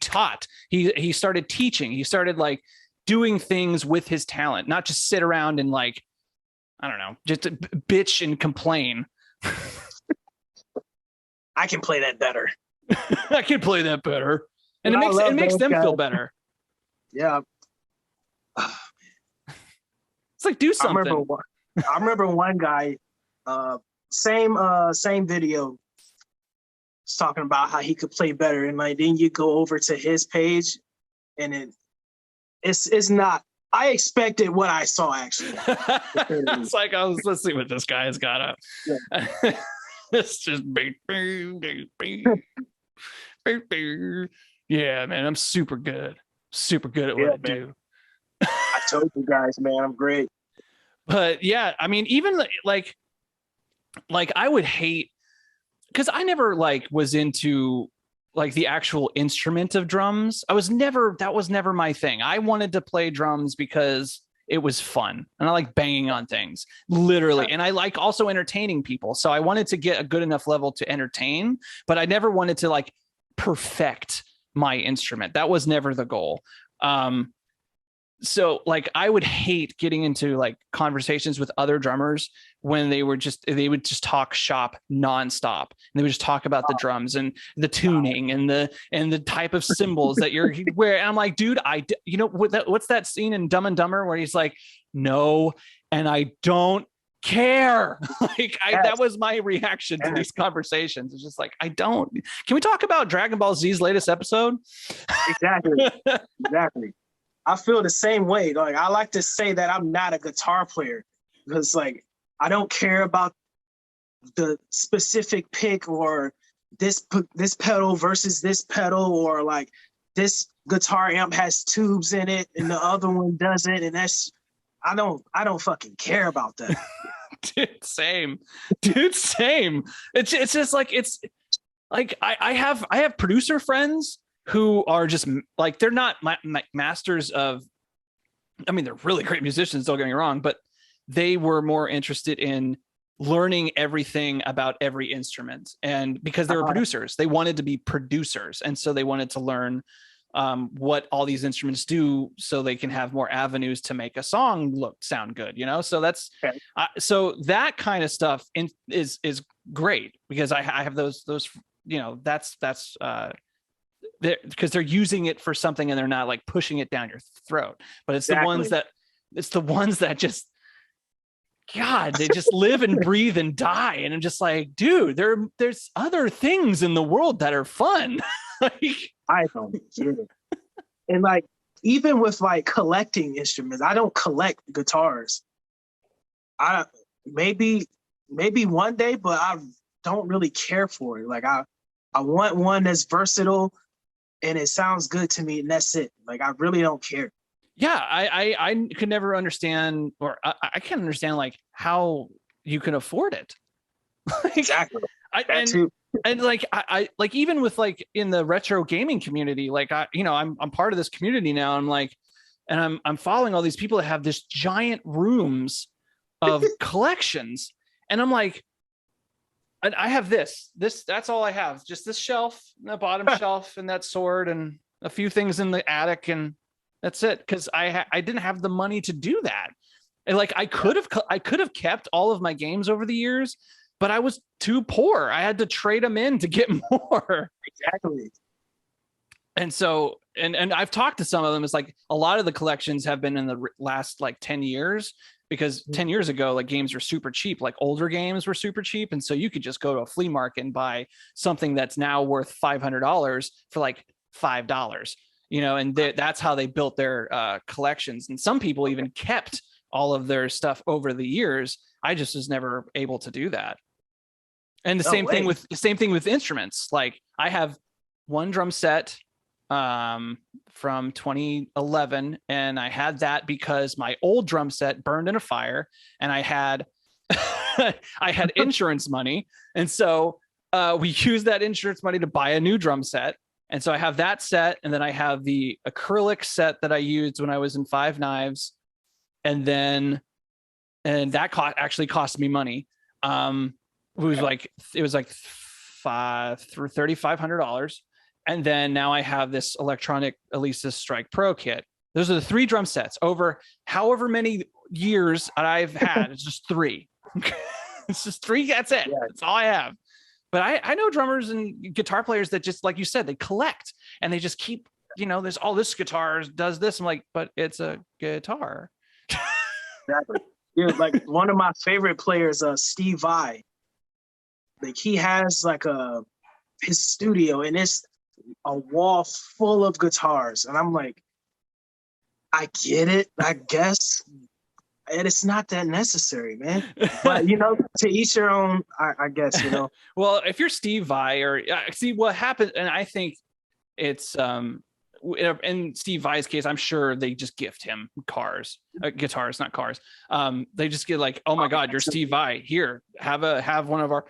[SPEAKER 1] taught, he started teaching, he started like doing things with his talent, not just sit around and like, I don't know, just bitch and complain.
[SPEAKER 2] I can play that better.
[SPEAKER 1] I can play that better. And it makes them feel better.
[SPEAKER 2] Yeah.
[SPEAKER 1] It's like, do something.
[SPEAKER 2] I remember one guy, same video, was talking about how he could play better, and like then you go over to his page, and it's not. I expected what I saw actually.
[SPEAKER 1] It's like, let's see what this guy has got up. Yeah. It's just yeah, man. I'm super good at what I do.
[SPEAKER 2] I told you guys, man, I'm great.
[SPEAKER 1] But yeah, I mean, even like I would hate, because I never like was into like the actual instrument of drums. That was never my thing. I wanted to play drums because it was fun and I like banging on things, literally. And I like also entertaining people. So I wanted to get a good enough level to entertain, but I never wanted to like perfect my instrument. That was never the goal. So like I would hate getting into like conversations with other drummers when they would just talk shop nonstop, and they would just talk about the drums and the tuning and the type of cymbals that you're wearing. And I'm like, dude, what's that scene in Dumb and Dumber where he's like, no, and I don't care. Like that was my reaction to these conversations. It's just like, I don't. Can we talk about Dragon Ball Z's latest episode?
[SPEAKER 2] Exactly. I feel the same way. Like, I like to say that I'm not a guitar player because, like, I don't care about the specific pick or this pedal versus this pedal, or like this guitar amp has tubes in it and the other one doesn't, and that's I don't fucking care about that.
[SPEAKER 1] Dude, same. It's just like, it's like I have producer friends who are just like, they're not masters of, I mean, they're really great musicians, don't get me wrong, but they were more interested in learning everything about every instrument. And because they were producers, they wanted to be producers. And so they wanted to learn what all these instruments do so they can have more avenues to make a song sound good, you know? So that's, okay. So that kind of stuff is great, because I have those, you know, that's because they're using it for something and they're not like pushing it down your throat. But it's the ones that just, God, they just live and breathe and die. And I'm just like, dude, there's other things in the world that are fun. Like,
[SPEAKER 2] I don't get it. And like, even with like collecting instruments, I don't collect guitars. Maybe one day, but I don't really care for it. Like, I want one that's versatile and it sounds good to me, and that's it. Like, I really don't care.
[SPEAKER 1] Yeah, I could never understand, or I can't understand like how you can afford it. Like,
[SPEAKER 2] exactly.
[SPEAKER 1] And like I like, even with like in the retro gaming community, like I'm part of this community now. I'm like, and I'm following all these people that have this giant rooms of collections, and I'm like, I have this that's all I have, just this shelf, the bottom shelf, and that sword, and a few things in the attic, and that's it. Because I didn't have the money to do that. And like, I could have kept all of my games over the years, but I was too poor. I had to trade them in to get more.
[SPEAKER 2] Exactly.
[SPEAKER 1] And so, and I've talked to some of them. It's like a lot of the collections have been in the last like 10 years, because 10 years ago, like, games were super cheap, like older games were super cheap. And so you could just go to a flea market and buy something that's now worth $500 for like $5, you know, and that's how they built their collections. And some people even kept all of their stuff over the years. I just was never able to do that. And the same thing with instruments. Like, I have one drum set from 2011, and I had that because my old drum set burned in a fire, and I had I had insurance money, and so we used that insurance money to buy a new drum set. And so I have that set, and then I have the acrylic set that I used when I was in Five Knives, and that actually cost me money. It was like $3,500. And then now I have this electronic Alesis Strike Pro kit. Those are the 3 drum sets over however many years I've had. It's just 3. It's just 3. That's it. Yeah. That's all I have. But I know drummers and guitar players that just, like you said, they collect, and they just keep, you know, there's all this guitar does this. I'm like, but it's a guitar.
[SPEAKER 2] Exactly. Yeah, like one of my favorite players, Steve Vai. Like, he has like his studio, and it's a wall full of guitars, and I'm like, I get it, I guess, and it's not that necessary, man. But, you know, to each their own, I guess, you know.
[SPEAKER 1] Well, if you're Steve Vai, or see what happened, and I think it's in Steve Vai's case, I'm sure they just gift him guitars, not cars. They just get like, oh my God, you're Steve Vai, here, have one of our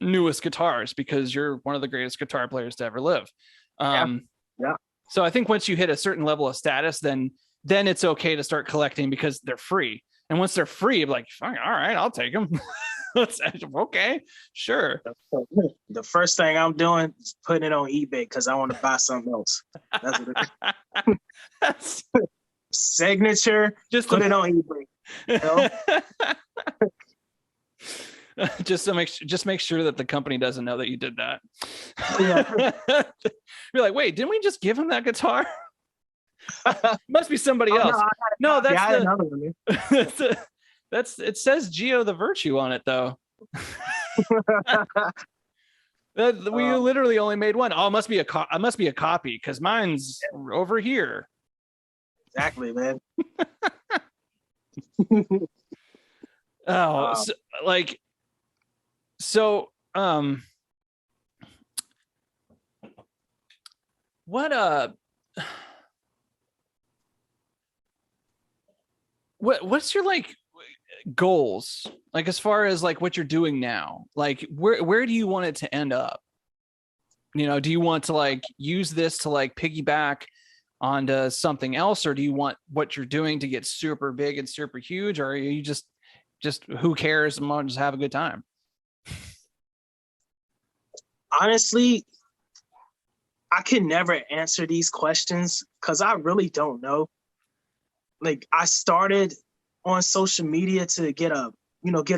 [SPEAKER 1] newest guitars, because you're one of the greatest guitar players to ever live. Yeah. So I think once you hit a certain level of status, then it's okay to start collecting, because they're free. And once they're free, I'm like, all right, I'll take them. Okay, sure.
[SPEAKER 2] The first thing I'm doing is putting it on eBay, because I want to buy something else. That's what it is. Signature, just put it on eBay. You know?
[SPEAKER 1] Just make sure that the company doesn't know that you did that.
[SPEAKER 2] Yeah.
[SPEAKER 1] You're like, wait, didn't we just give him that guitar? Must be somebody else.
[SPEAKER 2] No, that's another one.
[SPEAKER 1] it says Geo the Virtue on it though. We literally only made one. Oh, it must be a copy because mine's over here.
[SPEAKER 2] Exactly, man.
[SPEAKER 1] Oh, so, like, so, what's your like goals, like as far as like what you're doing now? Like, where do you want it to end up? You know, do you want to like use this to like piggyback onto something else, or do you want what you're doing to get super big and super huge, or are you just who cares and want to just have a good time?
[SPEAKER 2] Honestly, I can never answer these questions because I really don't know. Like, I started on social media to get a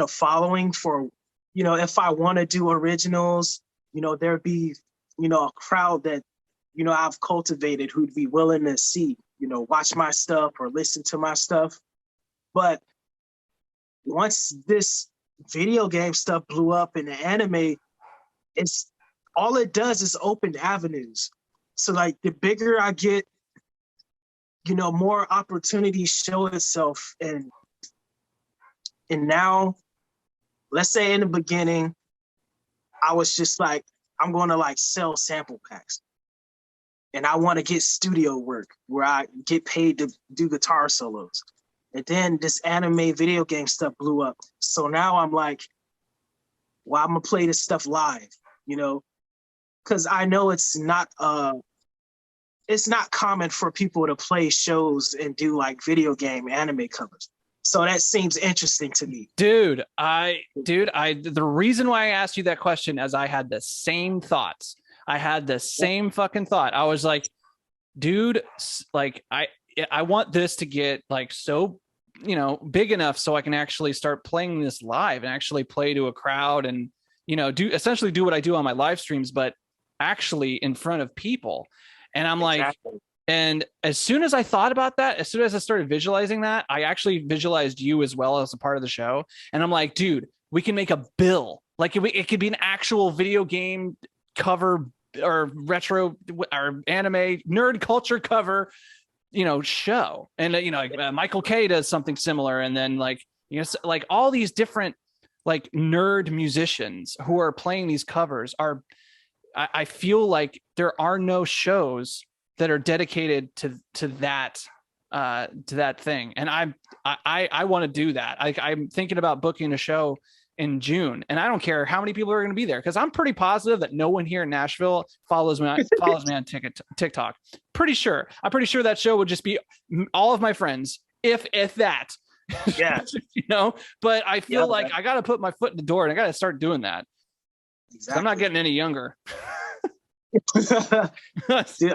[SPEAKER 2] following for, if I want to do originals, there'd be, a crowd that, I've cultivated who'd be willing to see, watch my stuff or listen to my stuff. But once this video game stuff blew up in the anime, it's all it does is open avenues. So like the bigger I get, more opportunities show itself. And now, let's say in the beginning, I was just like, I'm going to like sell sample packs. And I want to get studio work where I get paid to do guitar solos. And then this anime video game stuff blew up. So now I'm like, well, I'm going to play this stuff live, because I know it's not common for people to play shows and do like video game anime covers. So that seems interesting to me.
[SPEAKER 1] Dude, the reason why I asked you that question is I had the same thoughts. I had the same fucking thought. I was like, dude, like I want this to get like so, big enough so I can actually start playing this live and actually play to a crowd and, essentially do what I do on my live streams, but actually in front of people. And I'm exactly. Like, and as soon as I thought about that, as soon as I started visualizing that, I actually visualized you as well as a part of the show. And I'm like, dude, we can make a bill. Like it could be an actual video game cover or retro or anime nerd culture cover, show. And, Michael K does something similar. And then like, like all these different like nerd musicians who are playing these covers are, I feel like there are no shows that are dedicated to that thing. And I want to do that. I'm thinking about booking a show in June, and I don't care how many people are going to be there because I'm pretty positive that no one here in Nashville follows me on TikTok. I'm pretty sure that show would just be all of my friends, if that.
[SPEAKER 2] Yeah.
[SPEAKER 1] But I feel like I got to put my foot in the door and I got to start doing that. Exactly. I'm not getting any younger.
[SPEAKER 2] Dude,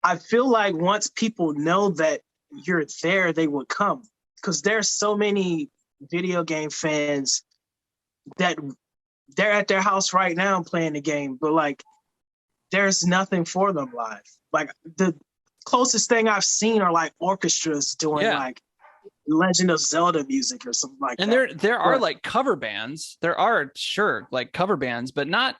[SPEAKER 2] I feel like once people know that you're there, they would come, because there's so many video game fans that they're at their house right now playing the game, but like there's nothing for them live. Like the closest thing I've seen are like orchestras doing like Legend of Zelda music or something like
[SPEAKER 1] and
[SPEAKER 2] that.
[SPEAKER 1] There are like cover bands. There are like cover bands, but not.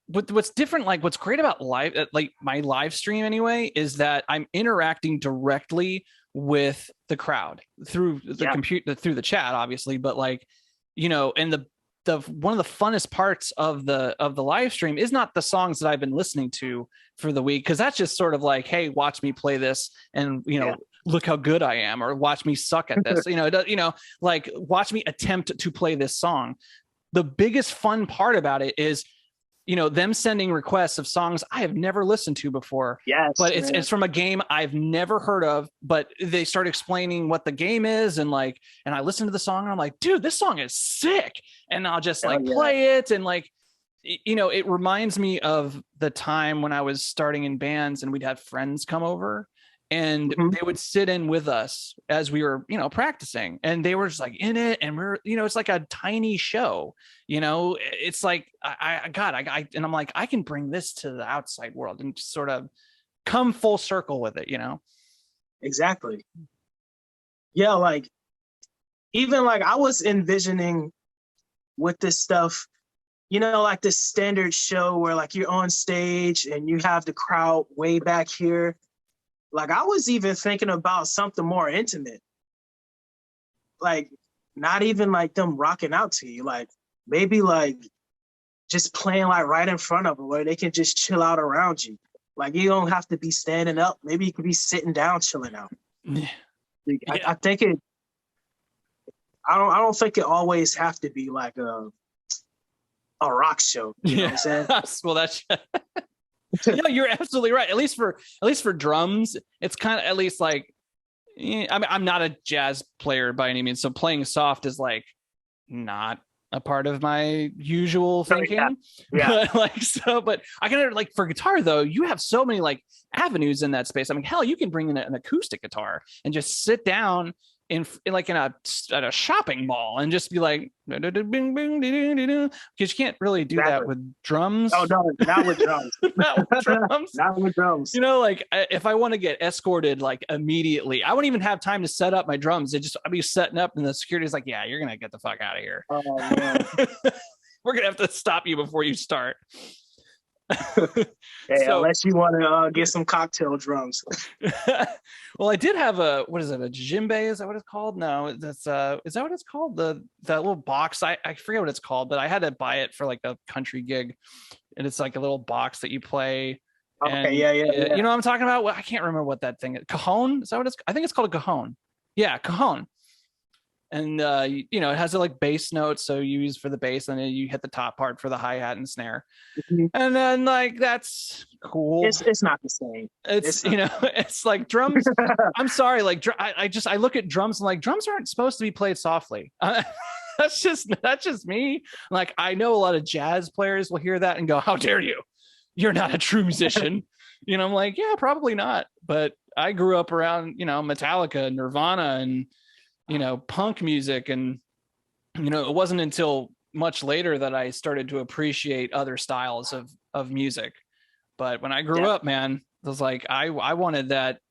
[SPEAKER 1] What's different, like what's great about live, like my live stream anyway, is that I'm interacting directly with the crowd through the computer, through the chat, obviously, but like, and the one of the funnest parts of the live stream is not the songs that I've been listening to for the week, because that's just sort of like, hey, watch me play this and look how good I am, or watch me suck at this. Like watch me attempt to play this song. The biggest fun part about it is, them sending requests of songs I have never listened to before.
[SPEAKER 2] Yes,
[SPEAKER 1] but it's from a game I've never heard of, but they start explaining what the game is, and I listen to the song and I'm like, dude, this song is sick. And I'll just play it. And like, it reminds me of the time when I was starting in bands and we'd have friends come over and they would sit in with us as we were, practicing, and they were just like in it. And we're, it's like a tiny show, it's like, and I'm like, I can bring this to the outside world and just sort of come full circle with it,
[SPEAKER 2] Exactly. Yeah. Like even like I was envisioning with this stuff, you know, like this standard show where like you're on stage and you have the crowd way back here. Like I was even thinking about something more intimate. Like not even like them rocking out to you. Like maybe like just playing like right in front of them where they can just chill out around you. Like you don't have to be standing up. Maybe you could be sitting down, chilling out.
[SPEAKER 1] Yeah.
[SPEAKER 2] I think it. I don't think it always have to be like a rock show. You know what I'm saying?
[SPEAKER 1] Well, that's yeah, you're absolutely right. At least for drums, it's kind of at least like. I mean, I'm not a jazz player by any means, so playing soft is like not a part of my usual thinking.
[SPEAKER 2] Yeah.
[SPEAKER 1] But I can like for guitar though, you have so many like avenues in that space. I mean, hell, you can bring in an acoustic guitar and just sit down in like at a shopping mall and just be like because you can't really do that with drums.
[SPEAKER 2] Oh no, not with drums.
[SPEAKER 1] Not with drums.
[SPEAKER 2] Not with drums.
[SPEAKER 1] You know, like if I want to get escorted like immediately, I wouldn't even have time to set up my drums. I'd be setting up and the security's like, yeah, you're gonna get the fuck out of here.
[SPEAKER 2] Oh man.
[SPEAKER 1] We're gonna have to stop you before you start.
[SPEAKER 2] Hey, unless you want to get some cocktail drums.
[SPEAKER 1] Well, I did have a what is it? A djembe? Is that what it's called? No, that's is that what it's called? That little box. I forget what it's called, but I had to buy it for like a country gig, and it's like a little box that you play.
[SPEAKER 2] Okay, yeah.
[SPEAKER 1] You know what I'm talking about? Well, I can't remember what that thing is. Cajon? Is that what it's? I think it's called a cajon. Yeah, cajon. And you know, it has a like bass notes, so you use for the bass, and then you hit the top part for the hi-hat and snare. Mm-hmm. And then like that's cool.
[SPEAKER 2] It's not the same.
[SPEAKER 1] It's you know, it's like drums. I'm sorry, like I look at drums and like drums aren't supposed to be played softly. That's just me. Like I know a lot of jazz players will hear that and go, "How dare you? You're not a true musician." You know, I'm like, yeah, probably not. But I grew up around, you know, Metallica, Nirvana, and you know, punk music. And, you know, it wasn't until much later that I started to appreciate other styles of music. But when I grew up, man, it was like, I wanted that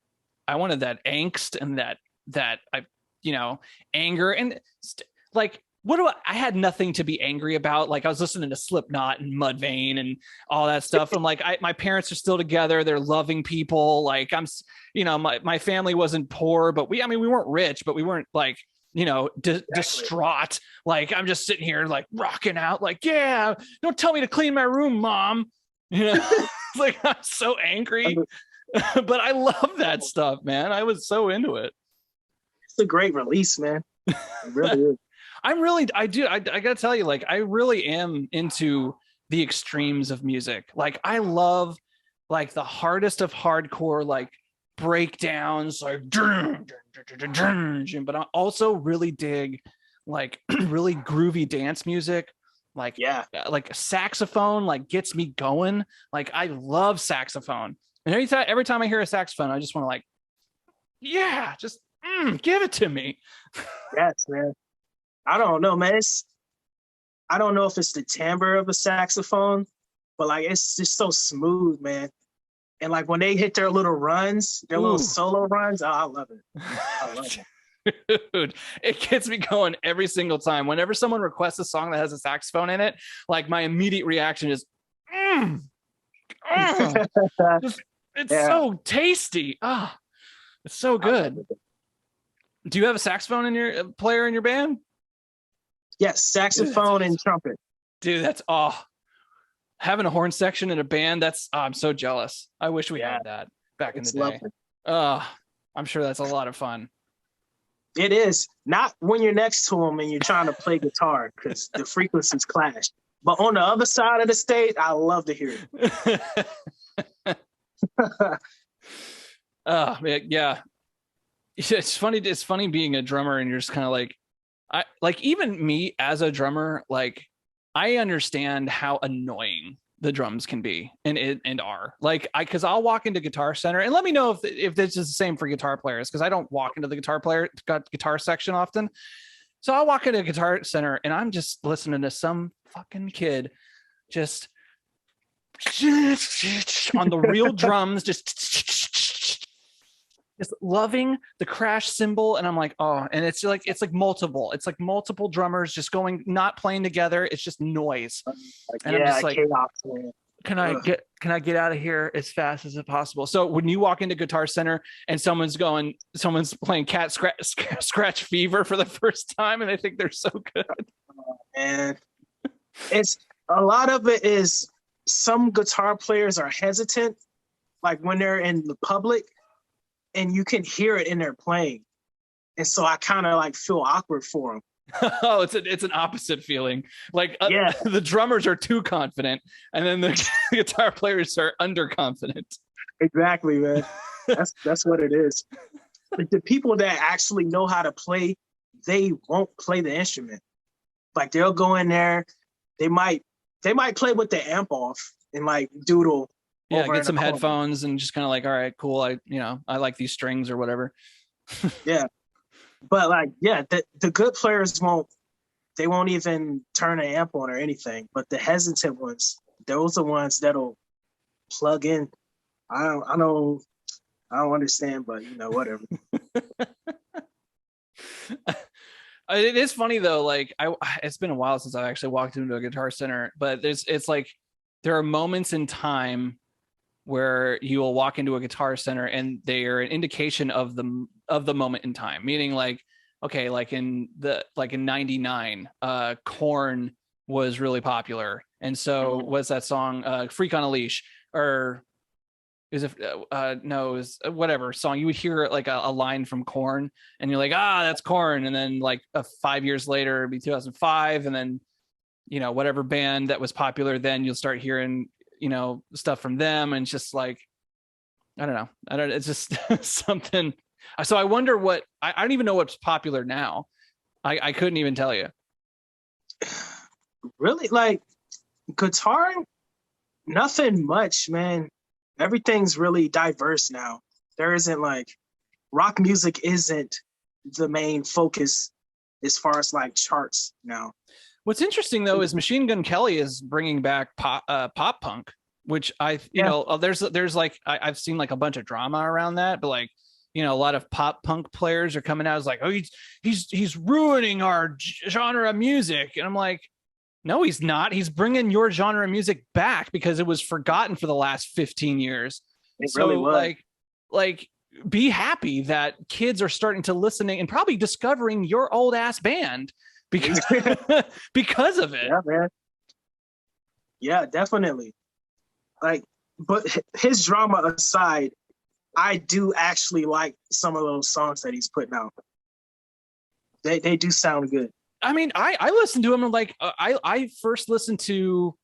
[SPEAKER 1] angst and that you know, anger and like, I had nothing to be angry about. Like I was listening to Slipknot and Mudvayne and all that stuff. I'm like, my parents are still together. They're loving people. Like you know, my family wasn't poor, but we weren't rich, but we weren't like, you know, distraught. Like I'm just sitting here like rocking out. Like, yeah, don't tell me to clean my room, Mom. You know, like I'm so angry, but I love that stuff, man. I was so into it.
[SPEAKER 2] It's a great release, man. It really is.
[SPEAKER 1] I gotta tell you, like, I really am into the extremes of music. Like, I love like the hardest of hardcore, like breakdowns, like, but I also really dig like really groovy dance music. Like, like saxophone, like gets me going. Like, I love saxophone. And every time I hear a saxophone, I just want to like, yeah, just give it to me.
[SPEAKER 2] Yes, man. I don't know, man. I don't know if it's the timbre of a saxophone, but like it's just so smooth, man. And like when they hit their little runs, their little solo runs, I love it. I love it.
[SPEAKER 1] Dude, it gets me going every single time. Whenever someone requests a song that has a saxophone in it, like my immediate reaction is, it's so tasty. It's so good. Do you have a saxophone in your player in your band?
[SPEAKER 2] Yes, saxophone and trumpet.
[SPEAKER 1] Dude, that's having a horn section in a band. That's I'm so jealous. I wish we had that back in the day. I'm sure that's a lot of fun.
[SPEAKER 2] It is. Not when you're next to them and you're trying to play guitar because the frequencies clash. But on the other side of the stage, I love to hear it.
[SPEAKER 1] Yeah. It's funny being a drummer and you're just kind of like, even me as a drummer, like I understand how annoying the drums can be and are like, because I'll walk into Guitar Center and let me know if this is the same for guitar players. Cause I don't walk into the guitar section often. So I'll walk into Guitar Center and I'm just listening to some fucking kid just on the real drums, just just loving the crash cymbal, and I'm like, oh, and it's like multiple drummers just going, not playing together. It's just noise, and I'm just like,
[SPEAKER 2] chaos, man.
[SPEAKER 1] can I get out of here as fast as possible? So when you walk into Guitar Center and someone's playing Cat Scratch Fever for the first time, and they think they're so good,
[SPEAKER 2] and it's a lot of it is some guitar players are hesitant, like when they're in the public, and you can hear it in their playing, and so I kind of like feel awkward for them.
[SPEAKER 1] Oh, it's an opposite feeling. Like the drummers are too confident, and then the guitar players are underconfident.
[SPEAKER 2] Exactly, man. That's what it is. Like the people that actually know how to play, they won't play the instrument. Like they'll go in there, they might play with the amp off and like doodle.
[SPEAKER 1] Yeah, get some headphones and just kind of like, all right, cool. I like these strings or whatever.
[SPEAKER 2] Yeah. But like, yeah, the good players won't even turn an amp on or anything. But the hesitant ones, those are ones that'll plug in. I don't understand, but whatever.
[SPEAKER 1] It is funny though. Like it's been a while since I've actually walked into a Guitar Center, but it's like there are moments in time where you will walk into a Guitar Center and they are an indication of the moment in time, meaning like, okay, like in 99, Korn was really popular. And so what's that song, Freak on a Leash, or is it no, it was whatever song, you would hear like a line from Korn and you're like, that's Korn. And then like 5 years later, it'd be 2005. And then, whatever band that was popular then, you'll start hearing, stuff from them. And it's just like, I don't know. It's just something. So I wonder what, I don't even know what's popular now. I couldn't even tell you.
[SPEAKER 2] Really? Like guitar? Nothing much, man. Everything's really diverse now. There isn't like, rock music isn't the main focus as far as like charts now.
[SPEAKER 1] What's interesting though is Machine Gun Kelly is bringing back pop punk, which there's like I've seen like a bunch of drama around that, but like a lot of pop punk players are coming out as like, oh, he's ruining our genre of music, and I'm like, no, he's not. He's bringing your genre of music back because it was forgotten for the last 15 years.
[SPEAKER 2] It really was.
[SPEAKER 1] Like be happy that kids are starting to listening and probably discovering your old ass band because because of it.
[SPEAKER 2] Yeah, man. Yeah, definitely. Like, but his drama aside, I do actually like some of those songs that he's putting out. They do sound good.
[SPEAKER 1] I mean, I listened to him and like I first listened to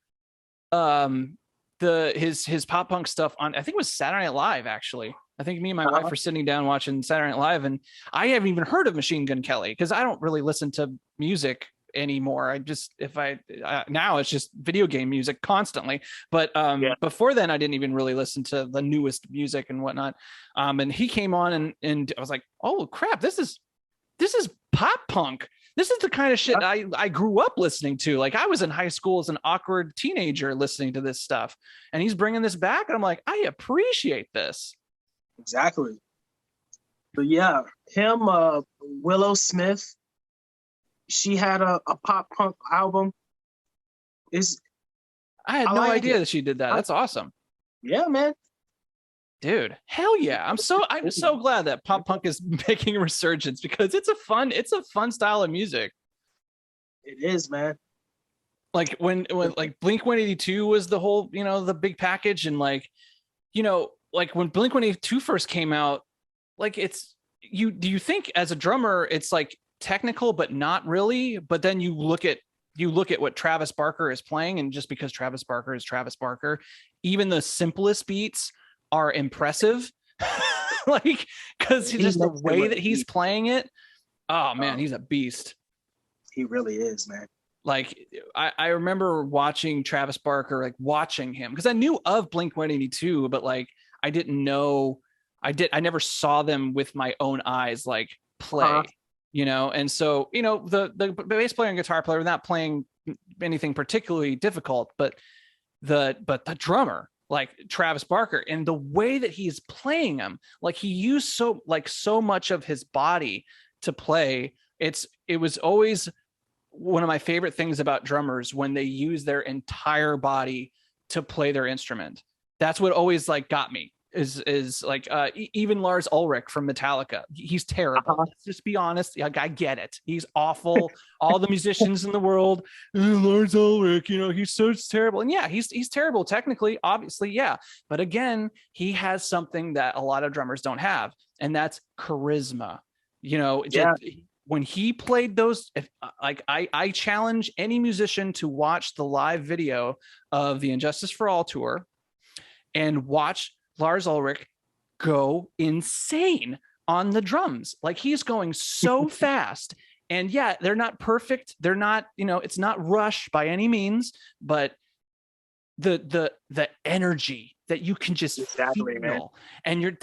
[SPEAKER 1] his pop punk stuff on, I think it was Saturday Night Live, actually. I think me and my wife were sitting down watching Saturday Night Live, and I haven't even heard of Machine Gun Kelly because I don't really listen to music anymore. I just, now it's just video game music constantly. But before then, I didn't even really listen to the newest music and whatnot. And he came on and I was like, oh crap, this is pop punk. This is the kind of shit I grew up listening to. Like I was in high school as an awkward teenager listening to this stuff, and he's bringing this back, and I'm like, I appreciate this.
[SPEAKER 2] Exactly. But yeah, him, Willow Smith, she had a pop punk album.
[SPEAKER 1] I had no idea that she did that. That's awesome.
[SPEAKER 2] Yeah, man.
[SPEAKER 1] Dude, hell yeah. I'm so glad that pop punk is making a resurgence because it's a fun style of music.
[SPEAKER 2] It is, man.
[SPEAKER 1] Like when like Blink-182 was the whole, the big package, and like, like when Blink-182 first came out, like do you think as a drummer it's like technical but not really, but then you look at what Travis Barker is playing, and just because Travis Barker is Travis Barker, even the simplest beats are impressive. Like because just the way that he's playing it, oh man, he's a beast.
[SPEAKER 2] He really is, man.
[SPEAKER 1] Like I remember watching Travis Barker, like watching him because I knew of Blink-182, but like I didn't know, I never saw them with my own eyes like play, and so the bass player and guitar player were not playing anything particularly difficult, but the drummer, like Travis Barker, and the way that he's playing them, like he used so much of his body to play. It was always one of my favorite things about drummers when they use their entire body to play their instrument. That's what always like got me is like even Lars Ulrich from Metallica. He's terrible. Let's just be honest. Like, I get it. He's awful. All the musicians in the world, Lars Ulrich, he's so terrible. And yeah, he's terrible technically, obviously, yeah. But again, he has something that a lot of drummers don't have, and that's charisma. When he played those, I challenge any musician to watch the live video of the Injustice for All tour and watch Lars Ulrich go insane on the drums. Like, he's going so fast. And yeah, they're not perfect. They're not, it's not Rush by any means, but the energy that you can just feel, man. And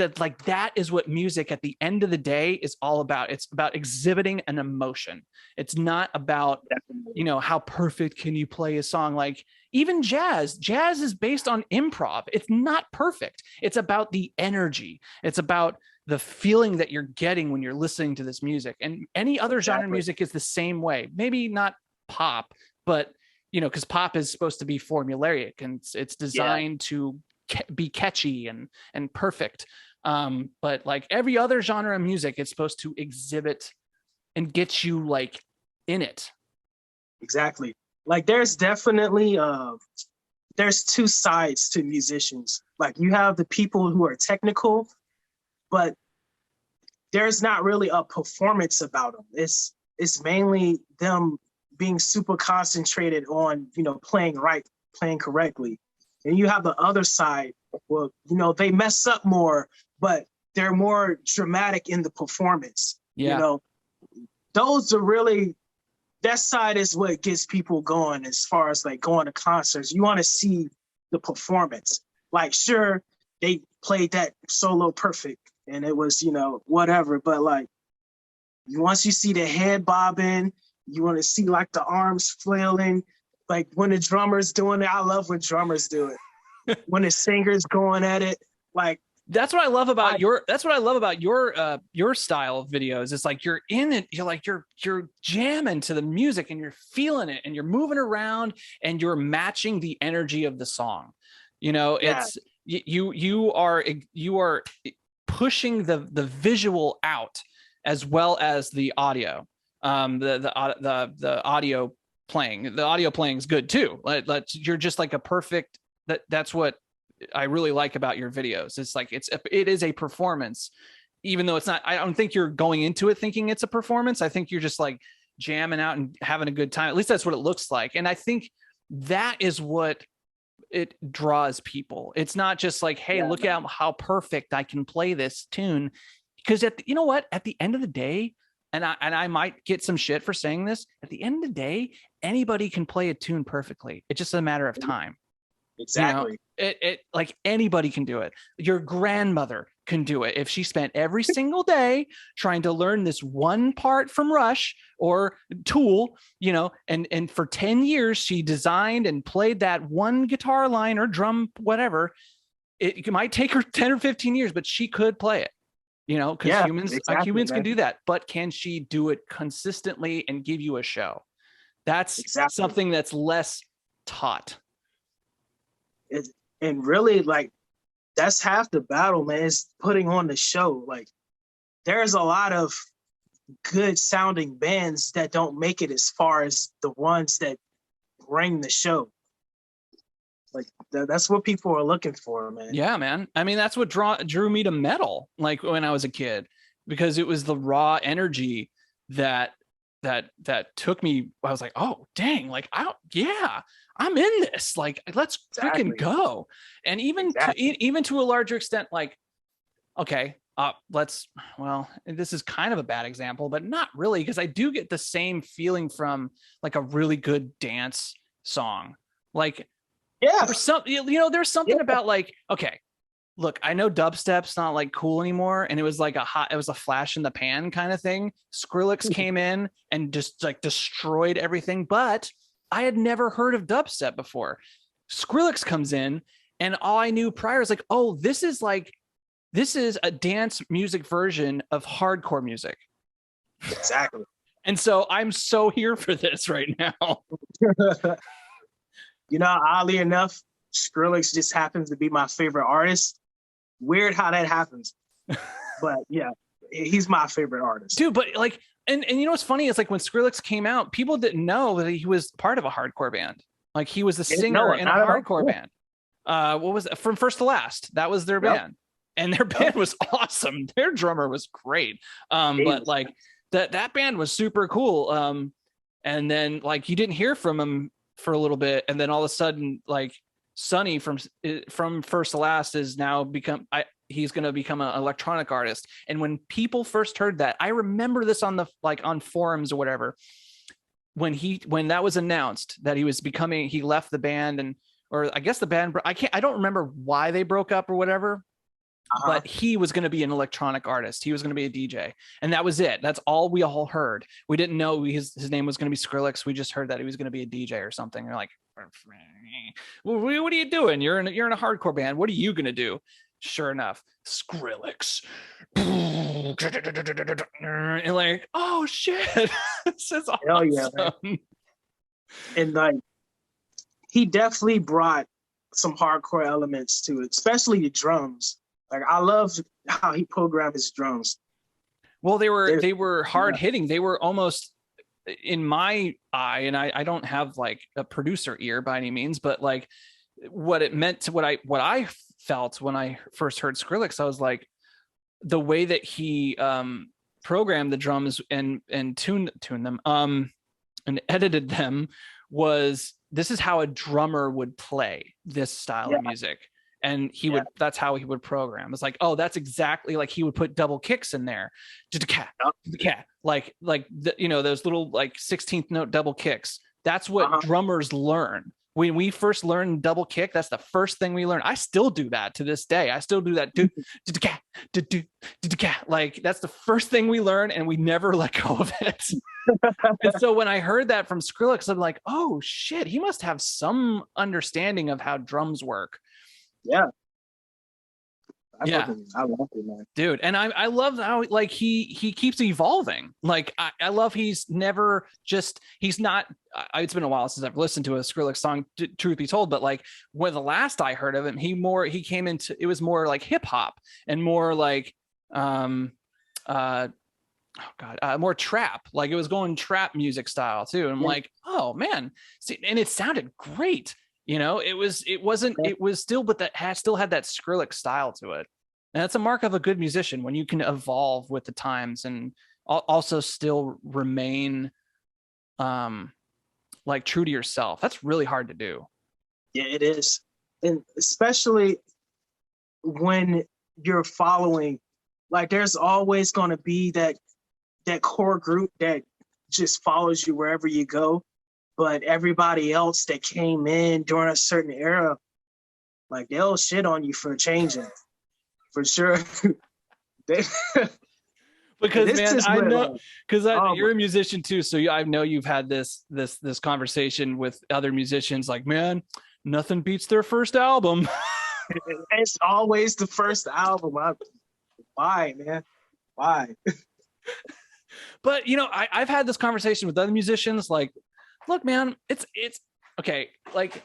[SPEAKER 1] that is what music at the end of the day is all about. It's about exhibiting an emotion. It's not about how perfect can you play a song. Like, even jazz is based on improv. It's not perfect. It's about the energy. It's about the feeling that you're getting when you're listening to this music. And any other genre of music is the same way. Maybe not pop, but because pop is supposed to be formulaic and it's designed to be catchy and perfect. But like every other genre of music, it's supposed to exhibit and get you like in it.
[SPEAKER 2] Exactly. Like, there's definitely there's two sides to musicians. Like, you have the people who are technical, but there's not really a performance about them. It's mainly them being super concentrated on, playing right, playing correctly. And you have the other side, well, they mess up more, but they're more dramatic in the performance.
[SPEAKER 1] Yeah.
[SPEAKER 2] Those are really, that side is what gets people going as far as like going to concerts. You want to see the performance. Like, sure, they played that solo perfect and it was, whatever. But like, once you see the head bobbing, you want to see like the arms flailing, like when the drummer's doing it. I love when drummers do it. When the singer's going at it, like,
[SPEAKER 1] that's what I love about your style of videos. It's like you're in it, you're jamming to the music and you're feeling it and you're moving around and you're matching the energy of the song. It's you are pushing the visual out as well as the audio. The audio playing. The audio playing is good too. You're just like a perfect. That's what I really like about your videos. It's like it is a performance, even though it's not. I don't think you're going into it thinking it's a performance. I think you're just like jamming out and having a good time. At least that's what it looks like. And I think that is what it draws people. It's not just like, hey, look at how perfect I can play this tune. Because you know what? At the end of the day, and I might get some shit for saying this, at the end of the day, anybody can play a tune perfectly. It's just a matter of time.
[SPEAKER 2] Exactly.
[SPEAKER 1] It like anybody can do it. Your grandmother can do it if she spent every single day trying to learn this one part from Rush or Tool, and for 10 years she designed and played that one guitar line or drum, whatever. It might take her 10 or 15 years, but she could play it. Because humans can do that, but can she do it consistently and give you a show? That's something that's less taught.
[SPEAKER 2] And really, like, that's half the battle, man, is putting on the show. Like, there's a lot of good sounding bands that don't make it as far as the ones that bring the show. Like, that's what people are looking for, man.
[SPEAKER 1] Yeah, man. I mean, that's what drew me to metal, like when I was a kid, because it was the raw energy that took me. I was like, oh, dang, like, I'm in this. Like, let's freaking go. And even to a larger extent, like, okay, this is kind of a bad example, but not really, because I do get the same feeling from like a really good dance song. Like, there's something about like, okay, look, I know dubstep's not like cool anymore, and it was a flash in the pan kind of thing. Skrillex came in and just like destroyed everything, but I had never heard of dubstep before. Skrillex comes in And all I knew prior was like, oh, this is a dance music version of hardcore music.
[SPEAKER 2] Exactly.
[SPEAKER 1] And so I'm so here for this right now.
[SPEAKER 2] You know, oddly enough, Skrillex just happens to be my favorite artist. Weird how that happens. But yeah, he's my favorite artist.
[SPEAKER 1] Dude, but like, and you know what's funny is like when Skrillex came out, people didn't know that he was part of a hardcore band. Like he was a singer in a hardcore band. What was it? From First to Last? That was their band. And their band was awesome. Their drummer was great. But like that band was super cool. And then like you didn't hear from him for a little bit, and then all of a sudden, like Sonny from First to Last is now he's going to become an electronic artist. And when people first heard that, I remember this on on forums or whatever, when that was announced that he left the band, or I guess the band, I don't remember why they broke up or whatever. But he was going to be an electronic artist. He was going to be a DJ. And that was it. That's all we all heard. We didn't know his name was going to be Skrillex. We just heard that he was going to be a DJ or something. We're like, well, what are you doing? You're in a hardcore band. What are you going to do? Sure enough, Skrillex. And like, oh shit. This is awesome. Hell yeah, man.
[SPEAKER 2] And like, he definitely brought some hardcore elements to it, especially the drums. Like I love how he programmed his drums.
[SPEAKER 1] Well, they were hard hitting. They were almost, in my eye, and I don't have like a producer ear by any means, but like what it meant to what I felt when I first heard Skrillex, I was like, the way that he programmed the drums and tuned them and edited them was, this is how a drummer would play this style of music. And that's how he would program. It's like, oh, that's exactly like he would put double kicks in there. Like those little like 16th note double kicks. That's what drummers learn. When we first learned double kick, that's the first thing we learned. I still do that to this day. I still do that. Like that's the first thing we learn, and we never let go of it. And so when I heard that from Skrillex, I'm like, oh shit, he must have some understanding of how drums work.
[SPEAKER 2] Yeah.
[SPEAKER 1] I
[SPEAKER 2] love it, man.
[SPEAKER 1] Dude. And I love how like he keeps evolving. Like I love he's not, it's been a while since I've listened to a Skrillex song, truth be told, but like when the last I heard of him, he came into, it was more like hip hop and more like more trap. Like it was going trap music style too. And I'm like, oh man. See, and it sounded great. You know, it was still, but that still had that Skrillex style to it. And that's a mark of a good musician, when you can evolve with the times and also still remain like true to yourself. That's really hard to do.
[SPEAKER 2] Yeah, it is. And especially when you're following, like there's always going to be that core group that just follows you wherever you go. But everybody else that came in during a certain era, like they'll shit on you for changing, for sure.
[SPEAKER 1] Because man, I know, because you're a musician too, so I know you've had this conversation with other musicians. Like, man, nothing beats their first album.
[SPEAKER 2] It's always the first album. Why, man? Why?
[SPEAKER 1] But you know, I've had this conversation with other musicians. Like, look, man, it's okay. Like,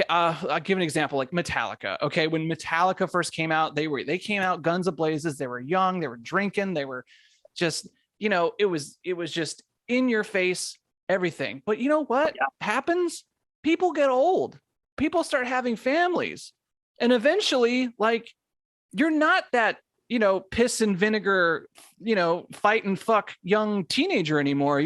[SPEAKER 1] I'll give an example, like Metallica. Okay, when Metallica first came out, they came out guns a-blazes. They were young, they were drinking, they were just, you know, it was just in your face, everything. But you know what happens? People get old. People start having families, and eventually, like, you're not that, you know, piss and vinegar, you know, fight and fuck young teenager anymore.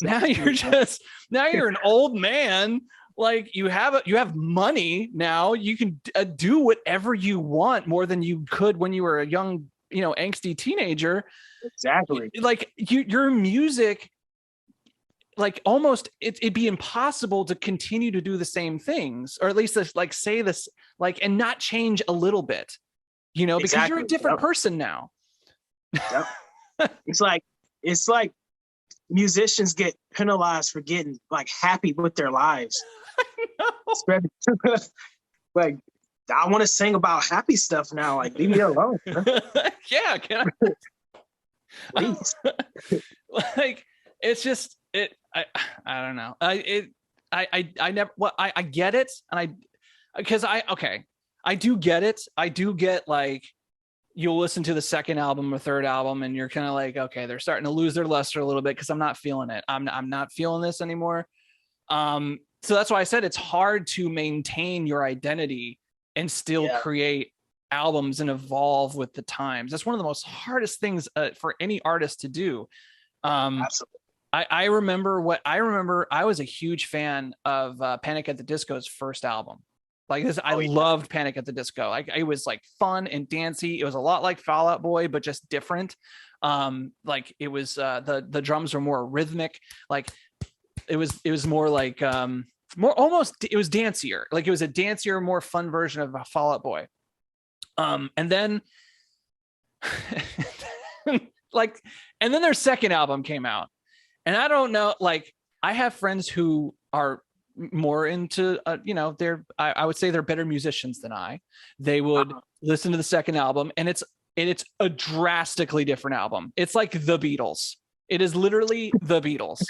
[SPEAKER 1] Now you're an old man. Like you have money now. You can do whatever you want more than you could when you were a young, you know, angsty teenager.
[SPEAKER 2] Exactly.
[SPEAKER 1] Like your music, like almost it'd be impossible to continue to do the same things, or at least like say this, like, and not change a little bit, you know, because you're a different person now.
[SPEAKER 2] Yep. It's like musicians get penalized for getting like happy with their lives. Like, I want to sing about happy stuff now. Like, leave me alone.
[SPEAKER 1] Yeah, can
[SPEAKER 2] I? Please.
[SPEAKER 1] Like, it's just it. I don't know. I never. Well, I get it, and because I do get it. I do get, like, you'll listen to the second album or third album, and you're kind of like, okay, they're starting to lose their luster a little bit because I'm not feeling it. I'm not feeling this anymore. So that's why I said it's hard to maintain your identity and still create albums and evolve with the times. That's one of the most hardest things for any artist to do.
[SPEAKER 2] Absolutely.
[SPEAKER 1] I remember I was a huge fan of Panic at the Disco's first album. Like this, I loved Panic at the Disco. Like, it was like fun and dancey. It was a lot like Fall Out Boy, but just different. Like, it was the drums were more rhythmic. Like, it was more like more almost, it was dancier. Like, it was a dancier, more fun version of a Fall Out Boy. And then like, and then their second album came out, and I don't know, like, I have friends who are more into I would say they're better musicians than I. They would listen to the second album, and it's a drastically different album. It's like the Beatles. It is literally the Beatles.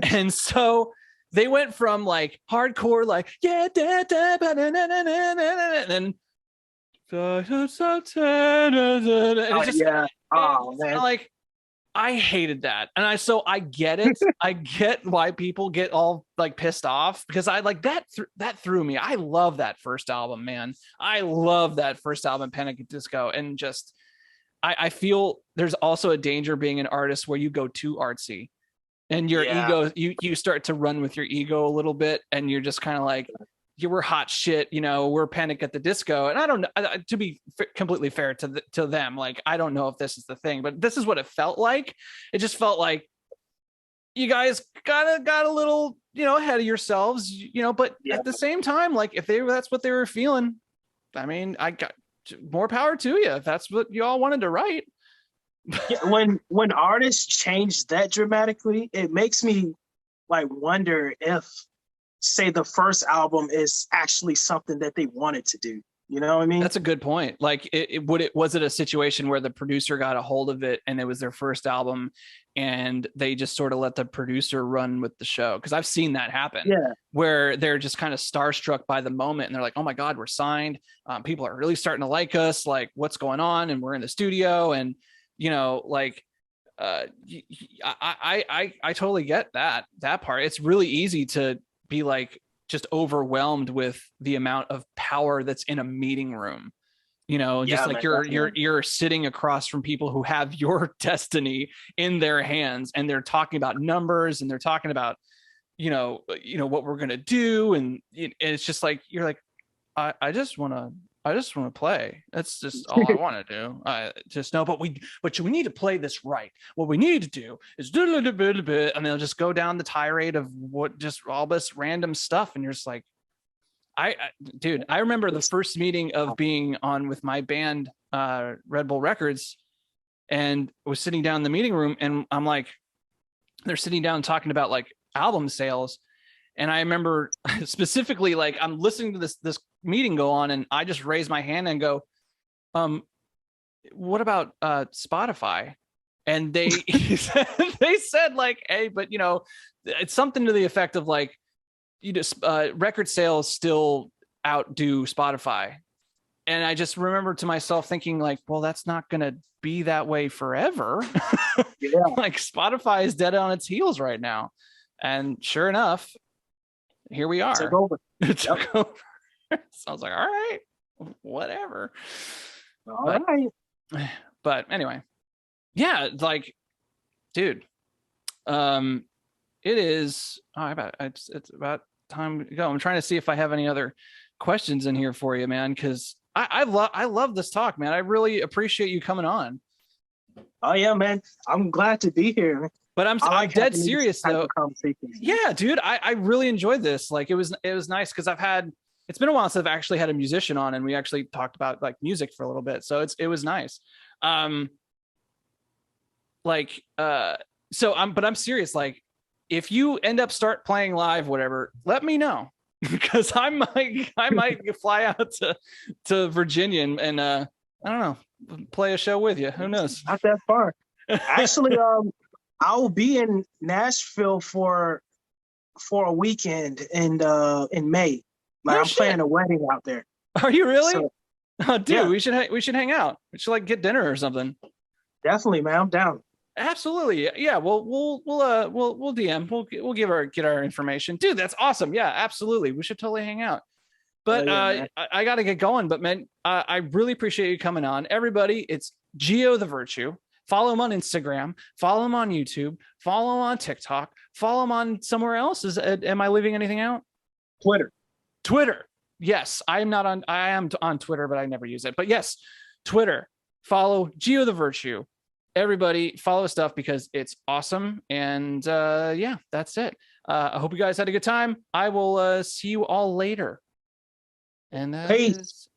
[SPEAKER 1] And so they went from like hardcore, like and then like, I hated that. And so I get it. I get why people get all like pissed off, because I like that threw me. I love that first album, man. I love that first album, Panic at Disco. And just, I feel there's also a danger being an artist where you go too artsy, and your ego, you start to run with your ego a little bit, and you're just kind of like, we're hot shit, we're Panic at the Disco. And I don't know, to be completely fair to them, like, I don't know if this is the thing, but this is what it felt like. It just felt like you guys got a little, ahead of yourselves, but at the same time, like, if that's what they were feeling, I mean, I got more power to you if that's what you all wanted to write.
[SPEAKER 2] When artists change that dramatically, it makes me like wonder if, say, the first album is actually something that they wanted to do. You know what I mean?
[SPEAKER 1] That's a good point. Like, was it a situation where the producer got a hold of it and it was their first album, and they just sort of let the producer run with the show? Because I've seen that happen, where they're just kind of starstruck by the moment, and they're like, oh my God, we're signed. People are really starting to like us. Like, what's going on? And we're in the studio, and like, I totally get that part. It's really easy to be like just overwhelmed with the amount of power that's in a meeting room, just like you're sitting across from people who have your destiny in their hands, and they're talking about numbers, and they're talking about, what we're going to do. And it's just like, you're like, I just want to play. That's just all I want to do. I just know, but we need to play this right. What we need to do is and they'll just go down the tirade of what, just all this random stuff. And you're just like, dude, I remember the first meeting of being on with my band, Red Bull Records, and was sitting down in the meeting room, and I'm like, they're sitting down talking about like album sales. And I remember specifically, like, I'm listening to this meeting go on, and I just raise my hand and go, what about Spotify? And they said like, hey, but it's something to the effect of like, record sales still outdo Spotify. And I just remember to myself thinking like, well, that's not going to be that way forever. Like, Spotify is dead on its heels right now. And sure enough, here we are. It took over. So I was like, all right, whatever. But anyway, yeah, like, dude, it is. It's about time to go. I'm trying to see if I have any other questions in here for you, man, because I love this talk, man. I really appreciate you coming on.
[SPEAKER 2] Oh yeah, man. I'm glad to be here.
[SPEAKER 1] But I'm dead serious though. Yeah, dude, I really enjoyed this. Like, it was nice, because it's been a while since I've actually had a musician on, and we actually talked about like music for a little bit. So it was nice. But I'm serious. Like, if you end up start playing live, whatever, let me know. because I might fly out to Virginia and I don't know, play a show with you. Who knows?
[SPEAKER 2] Not that far. Actually, I'll be in Nashville for a weekend in May. Like
[SPEAKER 1] No
[SPEAKER 2] I'm
[SPEAKER 1] shit.
[SPEAKER 2] planning a wedding out there.
[SPEAKER 1] Are you really?
[SPEAKER 2] So,
[SPEAKER 1] Oh, dude,
[SPEAKER 2] yeah,
[SPEAKER 1] we should hang out. We should like get dinner or something.
[SPEAKER 2] definitely, man. I'm down.
[SPEAKER 1] Absolutely. Yeah. We'll DM. We'll get our information. Dude, that's awesome. Yeah, absolutely. We should totally hang out.
[SPEAKER 2] Oh,
[SPEAKER 1] But
[SPEAKER 2] yeah, man.
[SPEAKER 1] I got to get going. But man, I really appreciate you coming on. Everybody, it's Geo the Virtue. Follow him on Instagram. Follow him on YouTube. Follow him on TikTok. Follow him on somewhere else. Am I leaving anything out?
[SPEAKER 2] Twitter.
[SPEAKER 1] Twitter. Yes, I am not on. I am on Twitter, but I never use it. But yes, Twitter. Follow Geo the Virtue. Everybody follow his stuff because it's awesome. And yeah, that's it. I hope you guys had a good time. I will see you all later. And that
[SPEAKER 2] Peace.
[SPEAKER 1] is